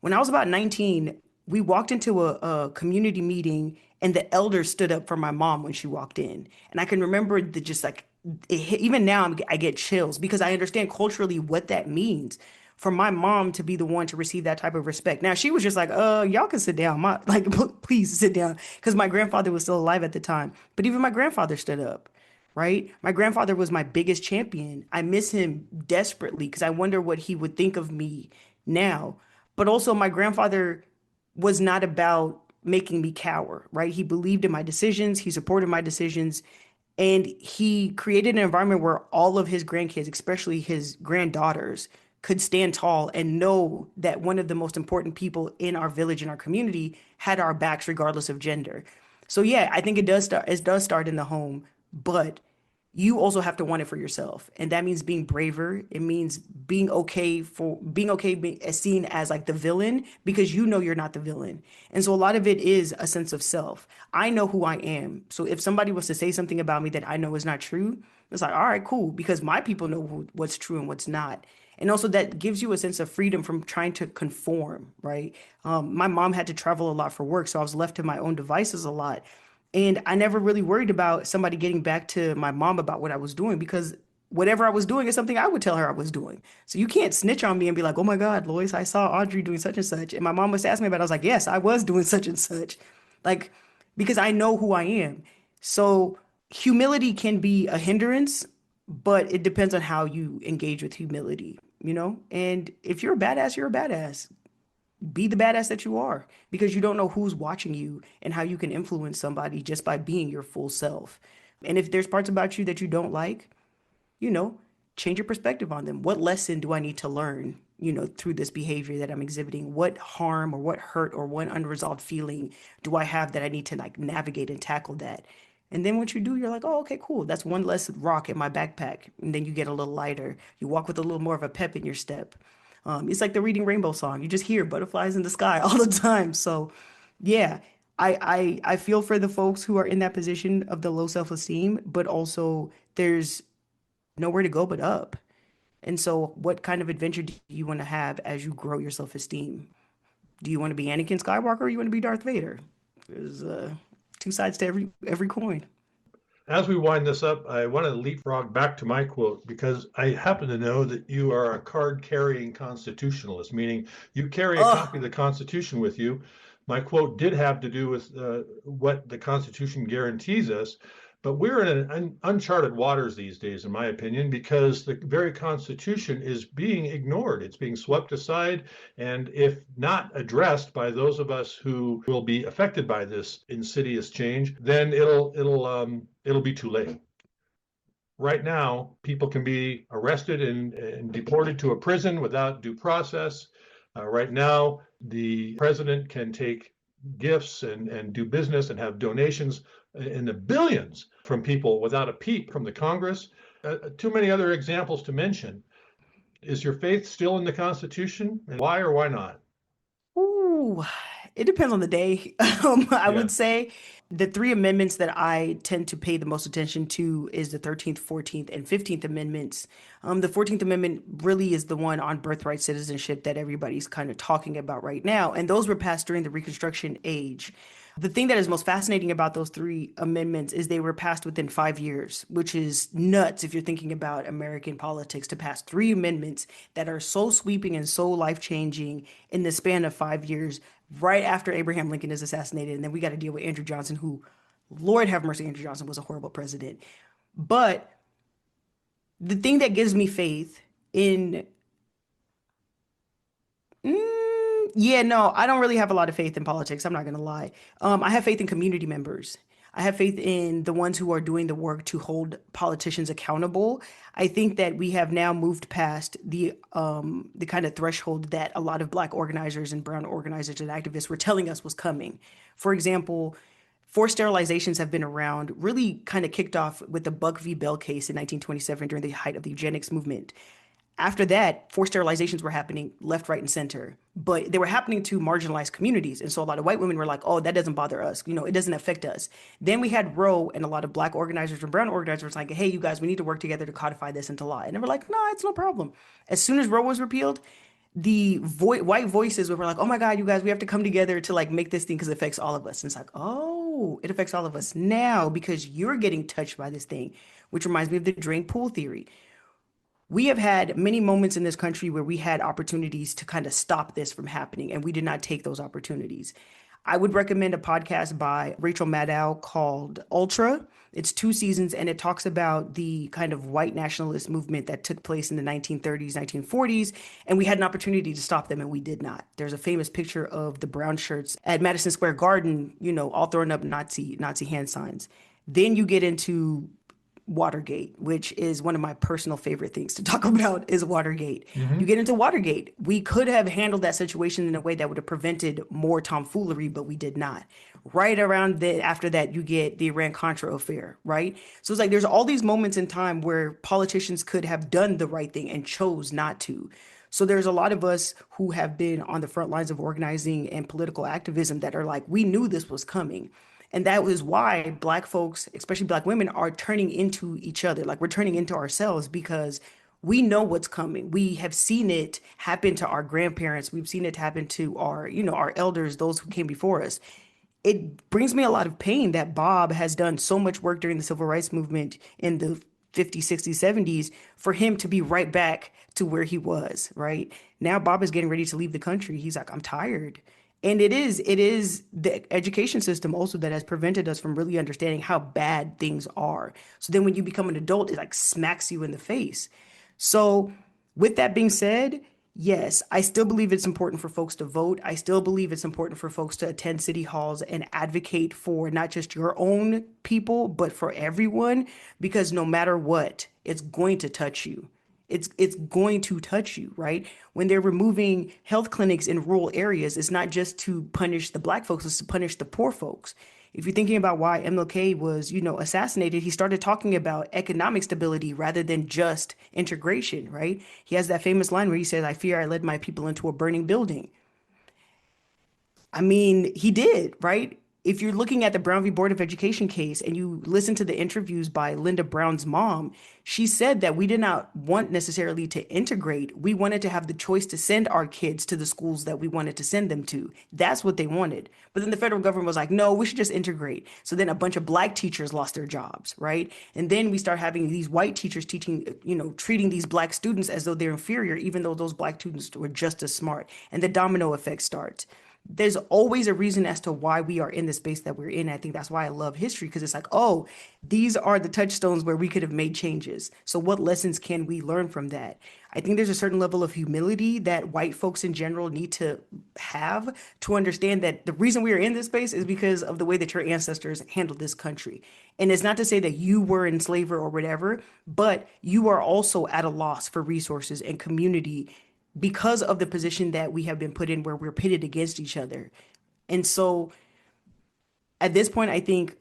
When I was about 19, we walked into a community meeting and the elder stood up for my mom when she walked in. And I can remember the just like, even now I get chills because I understand culturally what that means for my mom to be the one to receive that type of respect. Now she was just like, y'all can sit down. My like, please sit down. Because my grandfather was still alive at the time. But even my grandfather stood up, right? My grandfather was my biggest champion. I miss him desperately because I wonder what he would think of me now. But also, my grandfather was not about making me cower, right? He believed in my decisions, he supported my decisions, and he created an environment where all of his grandkids, especially his granddaughters, could stand tall and know that one of the most important people in our village, in our community, had our backs regardless of gender. So yeah, I think it does start in the home, but you also have to want it for yourself. And that means being braver. It means being okay being as seen as like the villain because you know you're not the villain. And so a lot of it is a sense of self. I know who I am. So if somebody was to say something about me that I know is not true, it's like, all right, cool, because my people know what's true and what's not. And also that gives you a sense of freedom from trying to conform, right? My mom had to travel a lot for work, so I was left to my own devices a lot. And I never really worried about somebody getting back to my mom about what I was doing because whatever I was doing is something I would tell her I was doing. So you can't snitch on me and be like, oh my God, Lois, I saw Audrey doing such and such. And my mom was asking me about it. I was like, yes, I was doing such and such. Like, because I know who I am. So humility can be a hindrance, but it depends on how you engage with humility, you know? And if you're a badass, you're a badass. Be the badass that you are because you don't know who's watching you and how you can influence somebody just by being your full self. And if there's parts about you that you don't like, you know, change your perspective on them. What lesson do I need to learn, through this behavior that I'm exhibiting? What harm or what hurt or what unresolved feeling do I have that I need to like navigate and tackle that? And then what you do, you're like, oh, okay, cool. That's one less rock in my backpack. And then you get a little lighter. You walk with a little more of a pep in your step. It's like the Reading Rainbow song. You just hear butterflies in the sky all the time. So, yeah, I feel for the folks who are in that position of the low self-esteem, but also there's nowhere to go but up. And so, what kind of adventure do you want to have as you grow your self-esteem? Do you want to be Anakin Skywalker or you want to be Darth Vader? There's two sides to every coin. As we wind this up, I want to leapfrog back to my quote because I happen to know that you are a card-carrying constitutionalist, meaning you carry a copy of Oh, the Constitution with you. My quote did have to do with what the Constitution guarantees us, but we're in uncharted waters these days, in my opinion, because the very Constitution is being ignored. It's being swept aside, and if not addressed by those of us who will be affected by this insidious change, then it'll be too late. Right now, people can be arrested and deported to a prison without due process. Right now, the president can take gifts and do business and have donations in the billions from people without a peep from the Congress. Too many other examples to mention. Is your faith still in the Constitution? And why or why not? ooh, it depends on the day. I Yeah. would say the three amendments that I tend to pay the most attention to is the 13th, 14th, and 15th Amendments. The 14th Amendment really is the one on birthright citizenship that everybody's kind of talking about right now. And those were passed during the Reconstruction age. The thing that is most fascinating about those three amendments is they were passed within 5 years, which is nuts if you're thinking about American politics to pass three amendments that are so sweeping and so life-changing in the span of 5 years, right after Abraham Lincoln is assassinated. And then we got to deal with Andrew Johnson, who, Lord have mercy, Andrew Johnson was a horrible president. But the thing that gives me faith in yeah, no, I don't really have a lot of faith in politics. I'm not gonna lie. I have faith in community members. I have faith in the ones who are doing the work to hold politicians accountable. I think that we have now moved past the kind of threshold that a lot of Black organizers and brown organizers and activists were telling us was coming. For example, forced sterilizations have been around, really kind of kicked off with the Buck v. Bell case in 1927 during the height of the eugenics movement. After that, forced sterilizations were happening left, right, and center, but they were happening to marginalized communities. And so a lot of white women were like, oh, that doesn't bother us. It doesn't affect us. Then we had Roe and a lot of Black organizers and brown organizers like, hey, you guys, we need to work together to codify this into law. And they were like, no, it's no problem. As soon as Roe was repealed, the white voices were like, oh my God, you guys, we have to come together to like make this thing because it affects all of us. And it's like, oh, it affects all of us now because you're getting touched by this thing, which reminds me of the drain pool theory. We have had many moments in this country where we had opportunities to kind of stop this from happening, and we did not take those opportunities. I would recommend a podcast by Rachel Maddow called Ultra. It's 2 seasons, and it talks about the kind of white nationalist movement that took place in the 1930s, 1940s, and we had an opportunity to stop them, and we did not. There's a famous picture of the brown shirts at Madison Square Garden, all throwing up Nazi hand signs. Then you get into Watergate, which is one of my personal favorite things to talk about is Watergate. You Hmm. get into Watergate. We could have handled that situation in a way that would have prevented more tomfoolery, but we did not. Right around the after that, you get the Iran-Contra affair, right? So it's like there's all these moments in time where politicians could have done the right thing and chose not to. So there's a lot of us who have been on the front lines of organizing and political activism that are like, we knew this was coming. And that was why Black folks, especially Black women, are turning into each other. Like we're turning into ourselves because we know what's coming. We have seen it happen to our grandparents. We've seen it happen to our, our elders, those who came before us. It brings me a lot of pain that Bob has done so much work during the civil rights movement in the 50s, 60s, 70s for him to be right back to where he was, right? Now Bob is getting ready to leave the country. He's like, I'm tired. And it is the education system also that has prevented us from really understanding how bad things are. So then when you become an adult, it like smacks you in the face. So, with that being said, yes, I still believe it's important for folks to vote. I still believe it's important for folks to attend city halls and advocate for not just your own people, but for everyone, because no matter what, it's going to touch you. It's going to touch you, right? When they're removing health clinics in rural areas, it's not just to punish the Black folks, it's to punish the poor folks. If you're thinking about why MLK was, assassinated, he started talking about economic stability rather than just integration, right? He has that famous line where he says, I fear I led my people into a burning building. I mean, he did, right? If you're looking at the Brown v. Board of Education case and you listen to the interviews by Linda Brown's mom, she said that we did not want necessarily to integrate. We wanted to have the choice to send our kids to the schools that we wanted to send them to. That's what they wanted. But then the federal government was like, no, we should just integrate. So then a bunch of Black teachers lost their jobs, right? And then we start having these white teachers teaching, treating these Black students as though they're inferior, even though those Black students were just as smart. And the domino effect starts. There's always a reason as to why we are in the space that we're in. I think that's why I love history, because it's like, oh, these are the touchstones where we could have made changes. So what lessons can we learn from that? I think there's a certain level of humility that white folks in general need to have to understand that the reason we are in this space is because of the way that your ancestors handled this country. And it's not to say that you were enslaver or whatever, but you are also at a loss for resources and community because of the position that we have been put in where we're pitted against each other. And so at this point, I think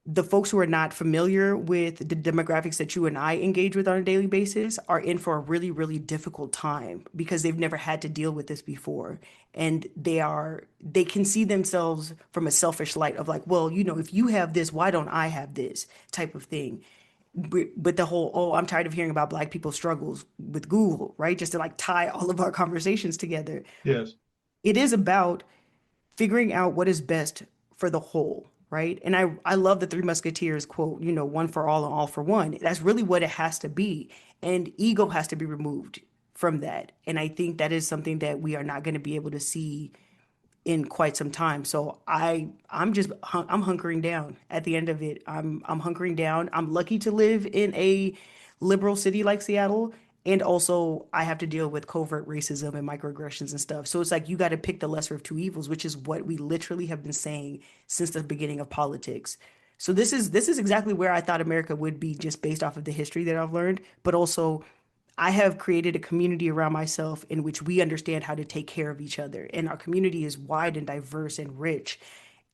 the folks who are not familiar with the demographics that you and I engage with on a daily basis are in for a really, really difficult time because they've never had to deal with this before. And they can see themselves from a selfish light of like, well, if you have this, why don't I have this type of thing? But the whole, oh, I'm tired of hearing about Black people's struggles with Google, right? Just to like tie all of our conversations together. Yes. It is about figuring out what is best for the whole, right? And I love the Three Musketeers quote, one for all and all for one. That's really what it has to be. And ego has to be removed from that. And I think that is something that we are not going to be able to see in quite some time. So I'm hunkering down at the end of it. I'm hunkering down. I'm lucky to live in a liberal city like Seattle. And also I have to deal with covert racism and microaggressions and stuff. So it's like you got to pick the lesser of two evils, which is what we literally have been saying since the beginning of politics. So this is exactly where I thought America would be just based off of the history that I've learned, but also I have created a community around myself in which we understand how to take care of each other. And our community is wide and diverse and rich.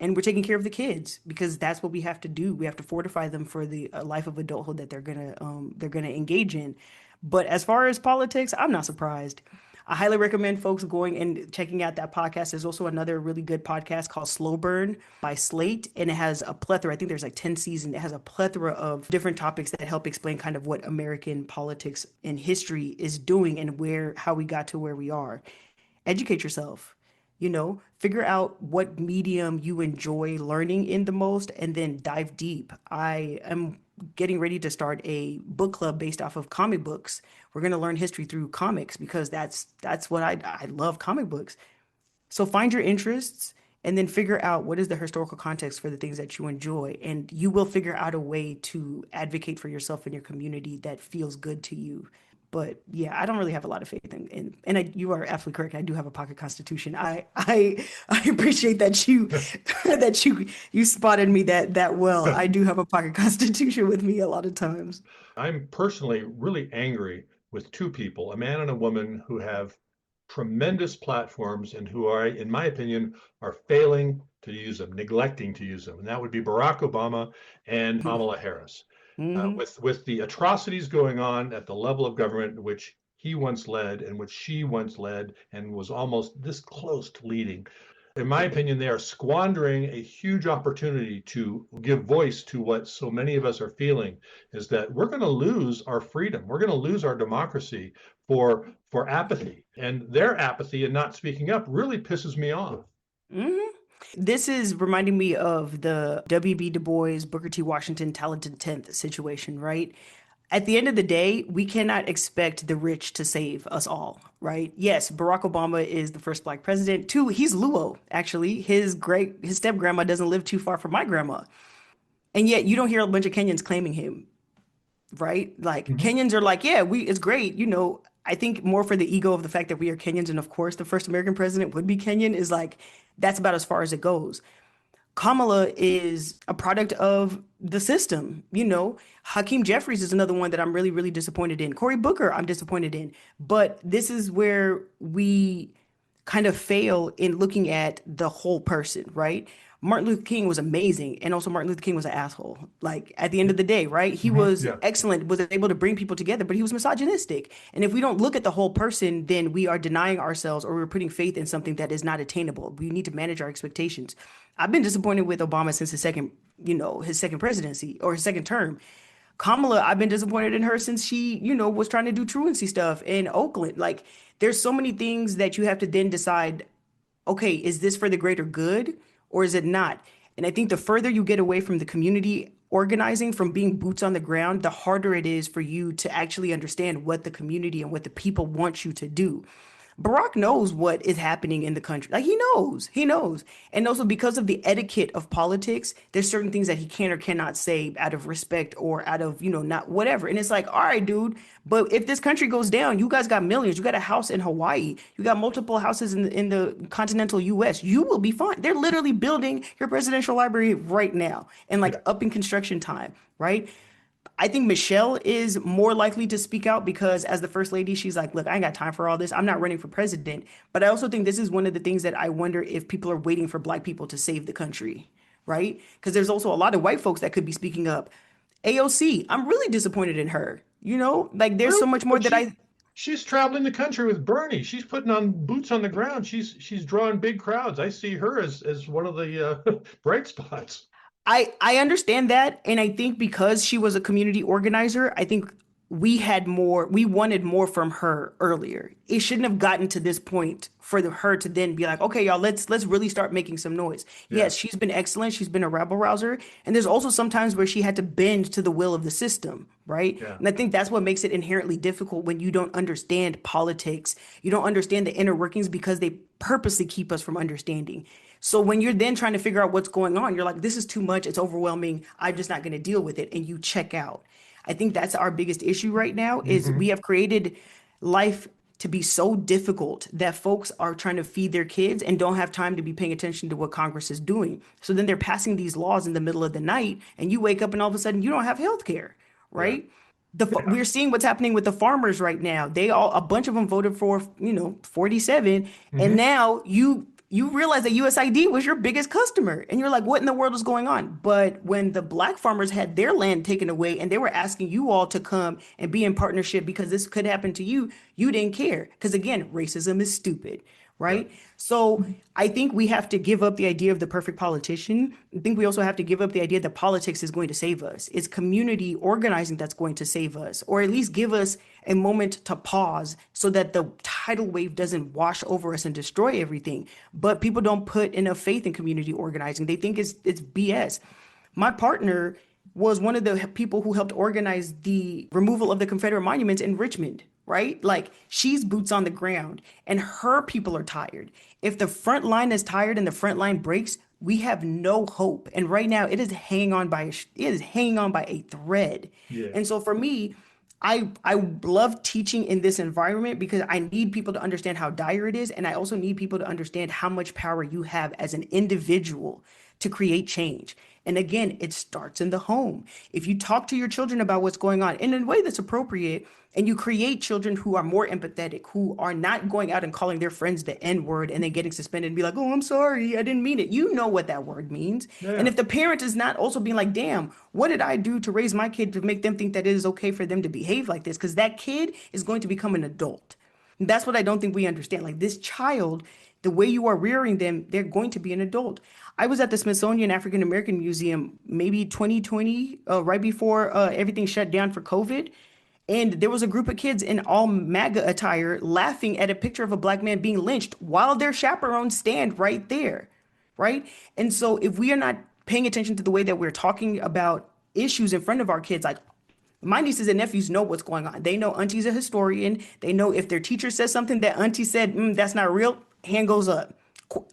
And we're taking care of the kids because that's what we have to do. We have to fortify them for the life of adulthood that they're gonna engage in. But as far as politics, I'm not surprised. I highly recommend folks going and checking out that podcast. There's also another really good podcast called Slow Burn by Slate, and it has a plethora. I think there's like 10 seasons. It has a plethora of different topics that help explain kind of what American politics and history is doing and how we got to where we are. Educate yourself, figure out what medium you enjoy learning in the most and then dive deep. I am getting ready to start a book club based off of comic books. We're going to learn history through comics because that's what I love comic books. So find your interests and then figure out what is the historical context for the things that you enjoy, and you will figure out a way to advocate for yourself and your community that feels good to you. But yeah, I don't really have a lot of faith in you are absolutely correct. I do have a pocket constitution. I appreciate that you that you spotted me that well. I do have a pocket constitution with me a lot of times. I'm personally really angry with two people, a man and a woman who have tremendous platforms and who are, in my opinion, are failing to use them, neglecting to use them. And that would be Barack Obama and Kamala Harris. Mm-hmm. With the atrocities going on at the level of government which he once led and which she once led and was almost this close to leading, in my opinion, they are squandering a huge opportunity to give voice to what so many of us are feeling is that we're going to lose our freedom. We're going to lose our democracy for apathy. And their apathy and not speaking up really pisses me off. Mm-hmm. This is reminding me of the W.B. Du Bois, Booker T. Washington, talented 10th situation, right? At the end of the day, we cannot expect the rich to save us all, right? Yes, Barack Obama is the first black president. Two, he's Luo, actually. His step grandma doesn't live too far from my grandma. And yet you don't hear a bunch of Kenyans claiming him, right? Like Mhm. Kenyans are like, yeah, it's great. I think more for the ego of the fact that we are Kenyans. And of course, the first American president would be Kenyan is like, that's about as far as it goes. Kamala is a product of the system. Hakeem Jeffries is another one that I'm really, really disappointed in. Cory Booker, I'm disappointed in. But this is where we kind of fail in looking at the whole person, right? Martin Luther King was amazing, and also Martin Luther King was an asshole. Like at the end of the day, right? He was Yeah. excellent, was able to bring people together, but he was misogynistic. And if we don't look at the whole person, then we are denying ourselves or we're putting faith in something that is not attainable. We need to manage our expectations. I've been disappointed with Obama since his second presidency or his second term. Kamala, I've been disappointed in her since she, was trying to do truancy stuff in Oakland. Like, there's so many things that you have to then decide, okay, is this for the greater good or is it not? And I think the further you get away from the community organizing, from being boots on the ground, the harder it is for you to actually understand what the community and what the people want you to do. Barack knows what is happening in the country. Like he knows. And also because of the etiquette of politics, there's certain things that he can or cannot say out of respect or out of, not whatever. And it's like, all right, dude, but if this country goes down, you guys got millions. You got a house in Hawaii. You got multiple houses in the continental US. You will be fine. They're literally building your presidential library right now and like Yeah. up in construction time, right? I think Michelle is more likely to speak out because as the first lady, she's like, look, I ain't got time for all this. I'm not running for president. But I also think this is one of the things that I wonder if people are waiting for black people to save the country, right? Because there's also a lot of white folks that could be speaking up. AOC, I'm really disappointed in her. Like there's so Really? much more But that I she's traveling the country with Bernie. She's putting on boots on the ground. She's drawing big crowds. I see her as one of the bright spots. I understand that, and I think because she was a community organizer, I think we wanted more from her earlier. It shouldn't have gotten to this point for her to then be like, okay, y'all, let's really start making some noise. Yeah. Yes, she's been excellent. She's been a rabble rouser, and there's also sometimes where she had to bend to the will of the system, right? Yeah. And I think that's what makes it inherently difficult when you don't understand politics. You don't understand the inner workings because they purposely keep us from understanding. So when you're then trying to figure out what's going on, you're like, this is too much. It's overwhelming. I'm just not going to deal with it. And you check out. I think that's our biggest issue right now is Hmm. we have created life to be so difficult that folks are trying to feed their kids and don't have time to be paying attention to what Congress is doing. So then they're passing these laws in the middle of the night and you wake up and all of a sudden you don't have health care, Yeah. right? Yeah. We're seeing what's happening with the farmers right now. A bunch of them voted for, 47, and Hmm. now you realize that USID was your biggest customer, and you're like, what in the world is going on? But when the black farmers had their land taken away, and they were asking you all to come and be in partnership because this could happen to you, you didn't care because again, racism is stupid, Yeah. right? So I think we have to give up the idea of the perfect politician. I think we also have to give up the idea that politics is going to save us. It's community organizing that's going to save us, or at least give us a moment to pause so that the tidal wave doesn't wash over us and destroy everything. But people don't put enough faith in community organizing. They think it's BS. My partner was one of the people who helped organize the removal of the Confederate monuments in Richmond, right? Like she's boots on the ground and her people are tired. If the front line is tired and the front line breaks, we have no hope. And right now it is hanging on by a thread. Yeah. And so for me, I love teaching in this environment because I need people to understand how dire it is, and I also need people to understand how much power you have as an individual to create change. And again, it starts in the home. If you talk to your children about what's going on in a way that's appropriate, and you create children who are more empathetic, who are not going out and calling their friends the N word and then getting suspended and be like, oh, I'm sorry, I didn't mean it. You know what that word means. And Yeah. if the parent is not also being like, damn, what did I do to raise my kid to make them think that it is okay for them to behave like this? Because that kid is going to become an adult. And that's what I don't think we understand. Like this child, the way you are rearing them, they're going to be an adult. I was at the Smithsonian African American Museum maybe 2020, right before everything shut down for COVID. And there was a group of kids in all MAGA attire laughing at a picture of a black man being lynched while their chaperones stand right there. Right. And so if we are not paying attention to the way that we're talking about issues in front of our kids, like my nieces and nephews know what's going on. They know auntie's a historian. They know if their teacher says something that auntie said, that's not real, hand goes up.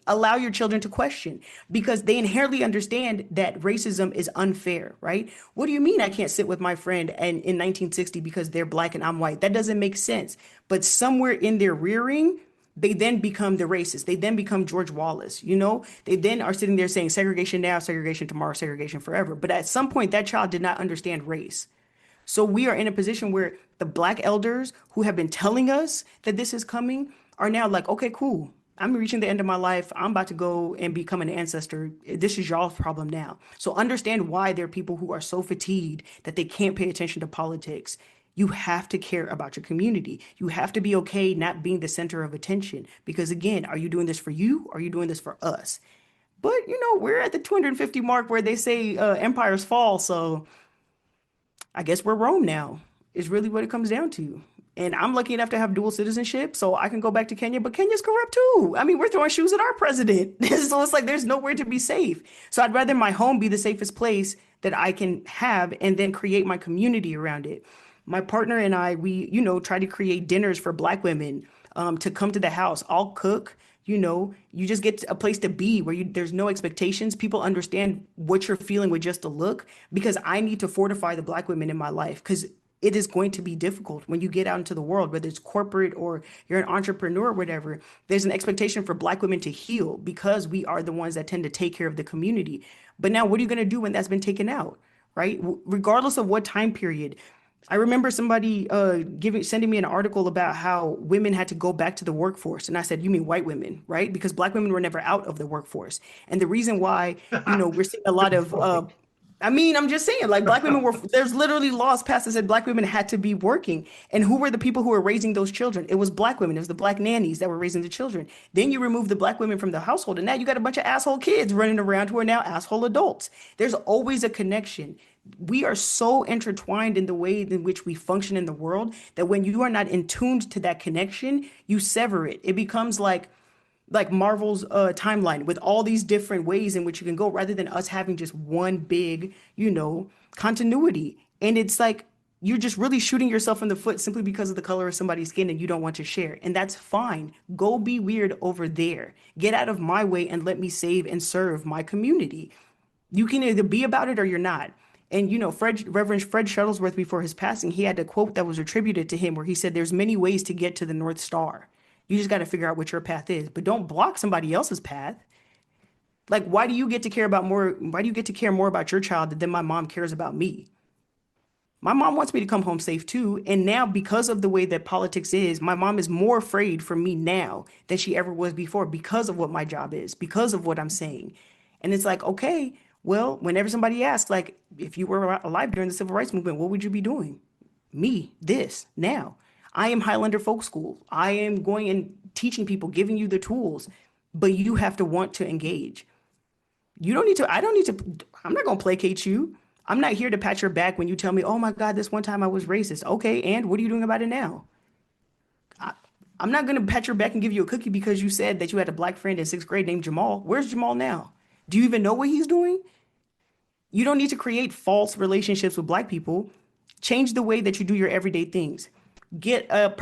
Allow your children to question because they inherently understand that racism is unfair, right? What do you mean I can't sit with my friend and in 1960 because they're black and I'm white? That doesn't make sense. But somewhere in their rearing, they then become the racist. They then become George Wallace, you know? They then are sitting there saying segregation now, segregation tomorrow, segregation forever. But at some point, that child did not understand race. So we are in a position where the black elders who have been telling us that this is coming are now like, okay, cool. I'm reaching the end of my life. I'm about to go and become an ancestor. This is y'all's problem now. So understand why there are people who are so fatigued that they can't pay attention to politics. You have to care about your community. You have to be okay not being the center of attention. Because again, are you doing this for you? Or are you doing this for us? But we're at the 250 mark where they say empires fall. So I guess we're Rome now, is really what it comes down to. And I'm lucky enough to have dual citizenship, so I can go back to Kenya, but Kenya's corrupt too. I mean, we're throwing shoes at our president. So it's like there's nowhere to be safe. So I'd rather my home be the safest place that I can have and then create my community around it. My partner and I, we, try to create dinners for Black women to come to the house. I'll cook. You just get a place to be where there's no expectations. People understand what you're feeling with just a look because I need to fortify the Black women in my life because it is going to be difficult when you get out into the world, whether it's corporate or you're an entrepreneur or whatever. There's an expectation for Black women to heal because we are the ones that tend to take care of the community. But now what are you going to do when that's been taken out, right? Regardless of what time period. I remember somebody sending me an article about how women had to go back to the workforce. And I said, you mean white women, right? Because Black women were never out of the workforce. And the reason why, we're seeing a lot Good of point. I mean, I'm just saying, like Black women were, there's literally laws passed that said Black women had to be working. And who were the people who were raising those children? It was Black women. It was the Black nannies that were raising the children. Then you remove the Black women from the household, and now you got a bunch of asshole kids running around who are now asshole adults. There's always a connection. We are so intertwined in the way in which we function in the world that when you are not in tuned to that connection, you sever it. It becomes like Marvel's timeline with all these different ways in which you can go rather than us having just one big, continuity. And it's like you're just really shooting yourself in the foot simply because of the color of somebody's skin and you don't want to share. And that's fine. Go be weird over there. Get out of my way and let me save and serve my community. You can either be about it or you're not. And Reverend Fred Shuttlesworth, before his passing, he had a quote that was attributed to him where he said, "There's many ways to get to the North Star. You just got to figure out what your path is, but don't block somebody else's path." Like, why do you get to care about more? Why do you get to care more about your child than my mom cares about me? My mom wants me to come home safe too. And now, because of the way that politics is, my mom is more afraid for me now than she ever was before because of what my job is, because of what I'm saying. And it's like, okay, well, whenever somebody asks, like, if you were alive during the civil rights movement, what would you be doing? Me, this, now. I am Highlander Folk School. I am going and teaching people, giving you the tools, but you have to want to engage. You don't need to, I don't need to, I'm not going to placate you. I'm not here to pat your back when you tell me, oh my God, this one time I was racist. Okay, and what are you doing about it now? I, I'm not going to pat your back and give you a cookie because you said that you had a Black friend in sixth grade named Jamal. Where's Jamal now? Do you even know what he's doing? You don't need to create false relationships with Black people. Change the way that you do your everyday things. Get a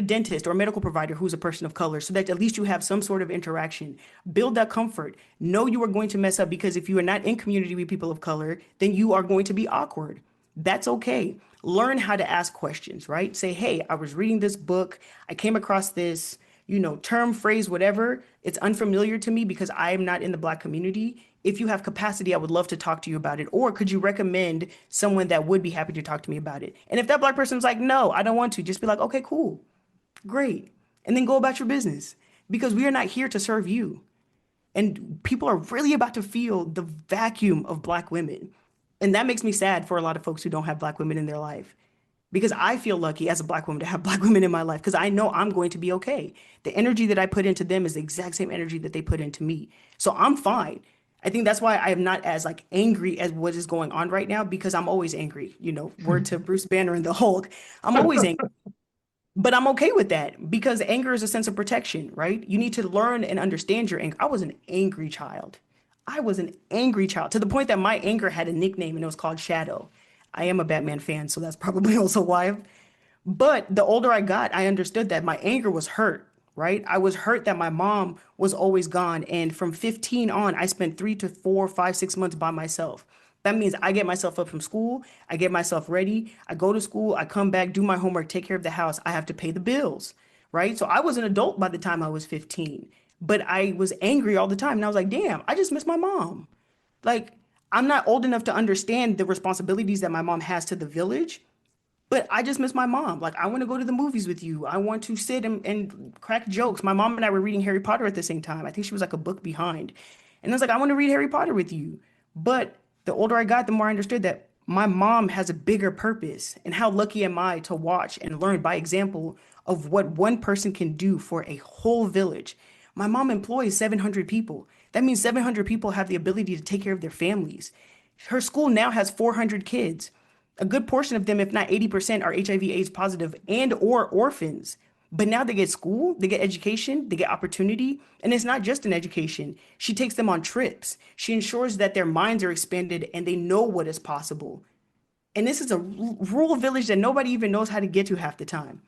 dentist or a medical provider who's a person of color so that at least you have some sort of interaction. Build that comfort. Know you are going to mess up because if you are not in community with people of color, then you are going to be awkward. That's okay. Learn how to ask questions, right? Say, hey, I was reading this book. I came across this, term, phrase, whatever. It's unfamiliar to me because I am not in the Black community. If you have capacity, I would love to talk to you about it. Or could you recommend someone that would be happy to talk to me about it? And if that Black person's like, no, I don't want to, just be like, okay, cool, great. And then go about your business because we are not here to serve you. And people are really about to feel the vacuum of Black women. And that makes me sad for a lot of folks who don't have Black women in their life. Because I feel lucky as a Black woman to have Black women in my life because I know I'm going to be okay. The energy that I put into them is the exact same energy that they put into me. So I'm fine. I think that's why I am not as like angry as what is going on right now because I'm always angry. Word to Bruce Banner and the Hulk. I'm always angry. But I'm okay with that because anger is a sense of protection, right? You need to learn and understand your anger. I was an angry child. I was an angry child to the point that my anger had a nickname and it was called Shadow. I am a Batman fan, so that's probably also why. But the older I got, I understood that my anger was hurt, right? I was hurt that my mom was always gone. And from 15 on, I spent 3 to 4, 5, 6 months by myself. That means I get myself up from school, I get myself ready, I go to school, I come back, do my homework, take care of the house. I have to pay the bills, right? So I was an adult by the time I was 15, but I was angry all the time. And I was like, damn, I just miss my mom. Like, I'm not old enough to understand the responsibilities that my mom has to the village, but I just miss my mom. Like, I want to go to the movies with you. I want to sit and crack jokes. My mom and I were reading Harry Potter at the same time. I think she was like a book behind. And I was like, I want to read Harry Potter with you. But the older I got, the more I understood that my mom has a bigger purpose. And how lucky am I to watch and learn by example of what one person can do for a whole village. My mom employs 700 people. That means 700 people have the ability to take care of their families. Her school now has 400 kids. A good portion of them, if not 80%, are HIV/AIDS positive and or orphans. But now they get school, they get education, they get opportunity, and it's not just an education. She takes them on trips. She ensures that their minds are expanded and they know what is possible. And this is a rural village that nobody even knows how to get to half the time.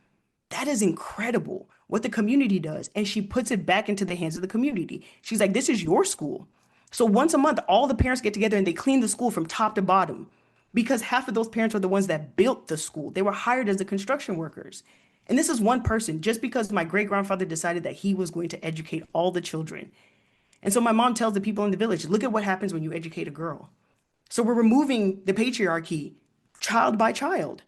That is incredible what the community does. And she puts it back into the hands of the community. She's like, this is your school. So once a month, all the parents get together and they clean the school from top to bottom because half of those parents are the ones that built the school. They were hired as the construction workers. And this is one person just because my great grandfather decided that he was going to educate all the children. And so my mom tells the people in the village, look at what happens when you educate a girl. So we're removing the patriarchy child by child.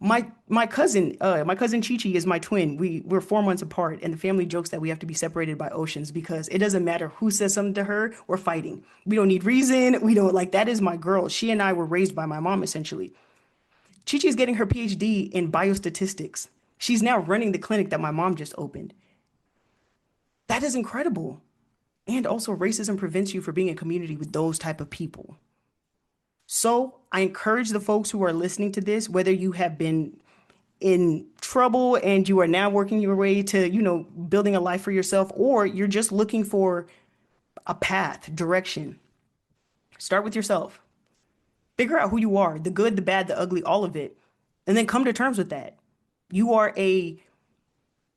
My cousin Chi Chi is my twin. We're 4 months apart, and the family jokes that we have to be separated by oceans because it doesn't matter who says something to her, we're fighting. We don't need reason. We don't like that is my girl. She and I were raised by my mom essentially. Chi Chi is getting her PhD in biostatistics. She's now running the clinic that my mom just opened. That is incredible. And also racism prevents you from being in community with those type of people. So I encourage the folks who are listening to this, whether you have been in trouble and you are now working your way to, building a life for yourself, or you're just looking for a path, direction. Start with yourself. Figure out who you are, the good, the bad, the ugly, all of it, and then come to terms with that. You are a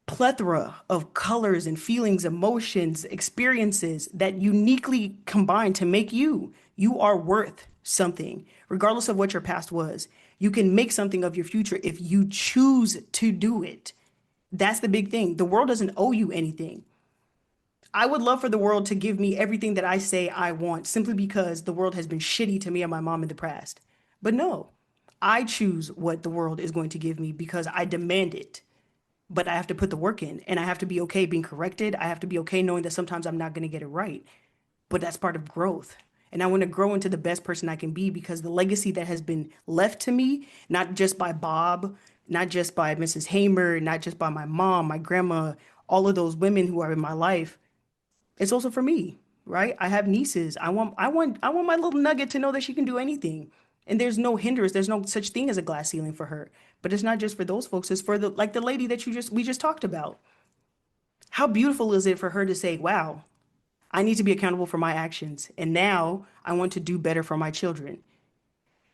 plethora of colors and feelings, emotions, experiences that uniquely combine to make you. You are worth something, regardless of what your past was. You can make something of your future if you choose to do it. That's the big thing. The world doesn't owe you anything. I would love for the world to give me everything that I say I want simply because the world has been shitty to me and my mom in the past. But no, I choose what the world is going to give me because I demand it. But I have to put the work in and I have to be okay being corrected. I have to be okay knowing that sometimes I'm not going to get it right. But that's part of growth. And I want to grow into the best person I can be because the legacy that has been left to me, not just by Bob, not just by Mrs. Hamer, not just by my mom, my grandma, all of those women who are in my life, it's also for me, right? I have nieces. I want my little nugget to know that she can do anything. And there's no hindrance. There's no such thing as a glass ceiling for her. But it's not just for those folks. It's for the lady that we just talked about. How beautiful is it for her to say, "Wow, I need to be accountable for my actions, and now I want to do better for my children."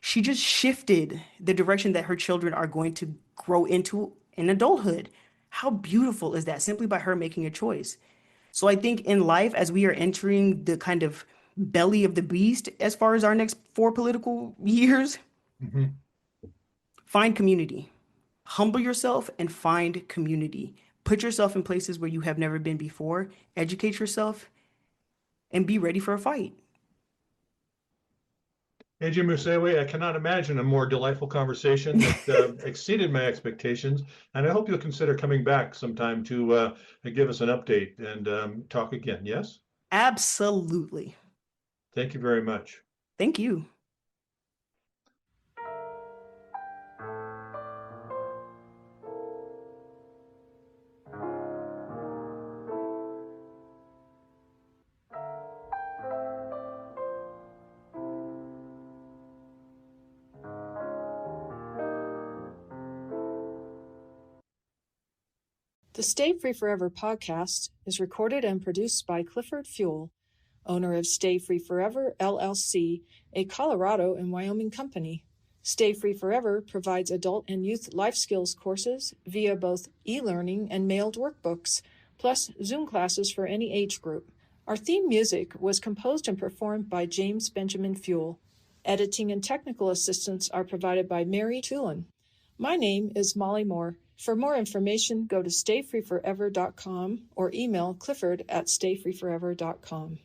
She just shifted the direction that her children are going to grow into in adulthood. How beautiful is that simply by her making a choice? So I think in life, as we are entering the kind of belly of the beast as far as our next 4 political years, Mhm. Find community. Humble yourself and find community. Put yourself in places where you have never been before. Educate yourself and be ready for a fight. AJ Musewe, I cannot imagine a more delightful conversation that exceeded my expectations. And I hope you'll consider coming back sometime to give us an update and talk again. Yes? Absolutely. Thank you very much. Thank you. The Stay Free Forever podcast is recorded and produced by Clifford Fuel, owner of Stay Free Forever, LLC, a Colorado and Wyoming company. Stay Free Forever provides adult and youth life skills courses via both e-learning and mailed workbooks, plus Zoom classes for any age group. Our theme music was composed and performed by James Benjamin Fuel. Editing and technical assistance are provided by Mary Tulin. My name is Molly Moore. For more information, go to stayfreeforever.com or email clifford@stayfreeforever.com.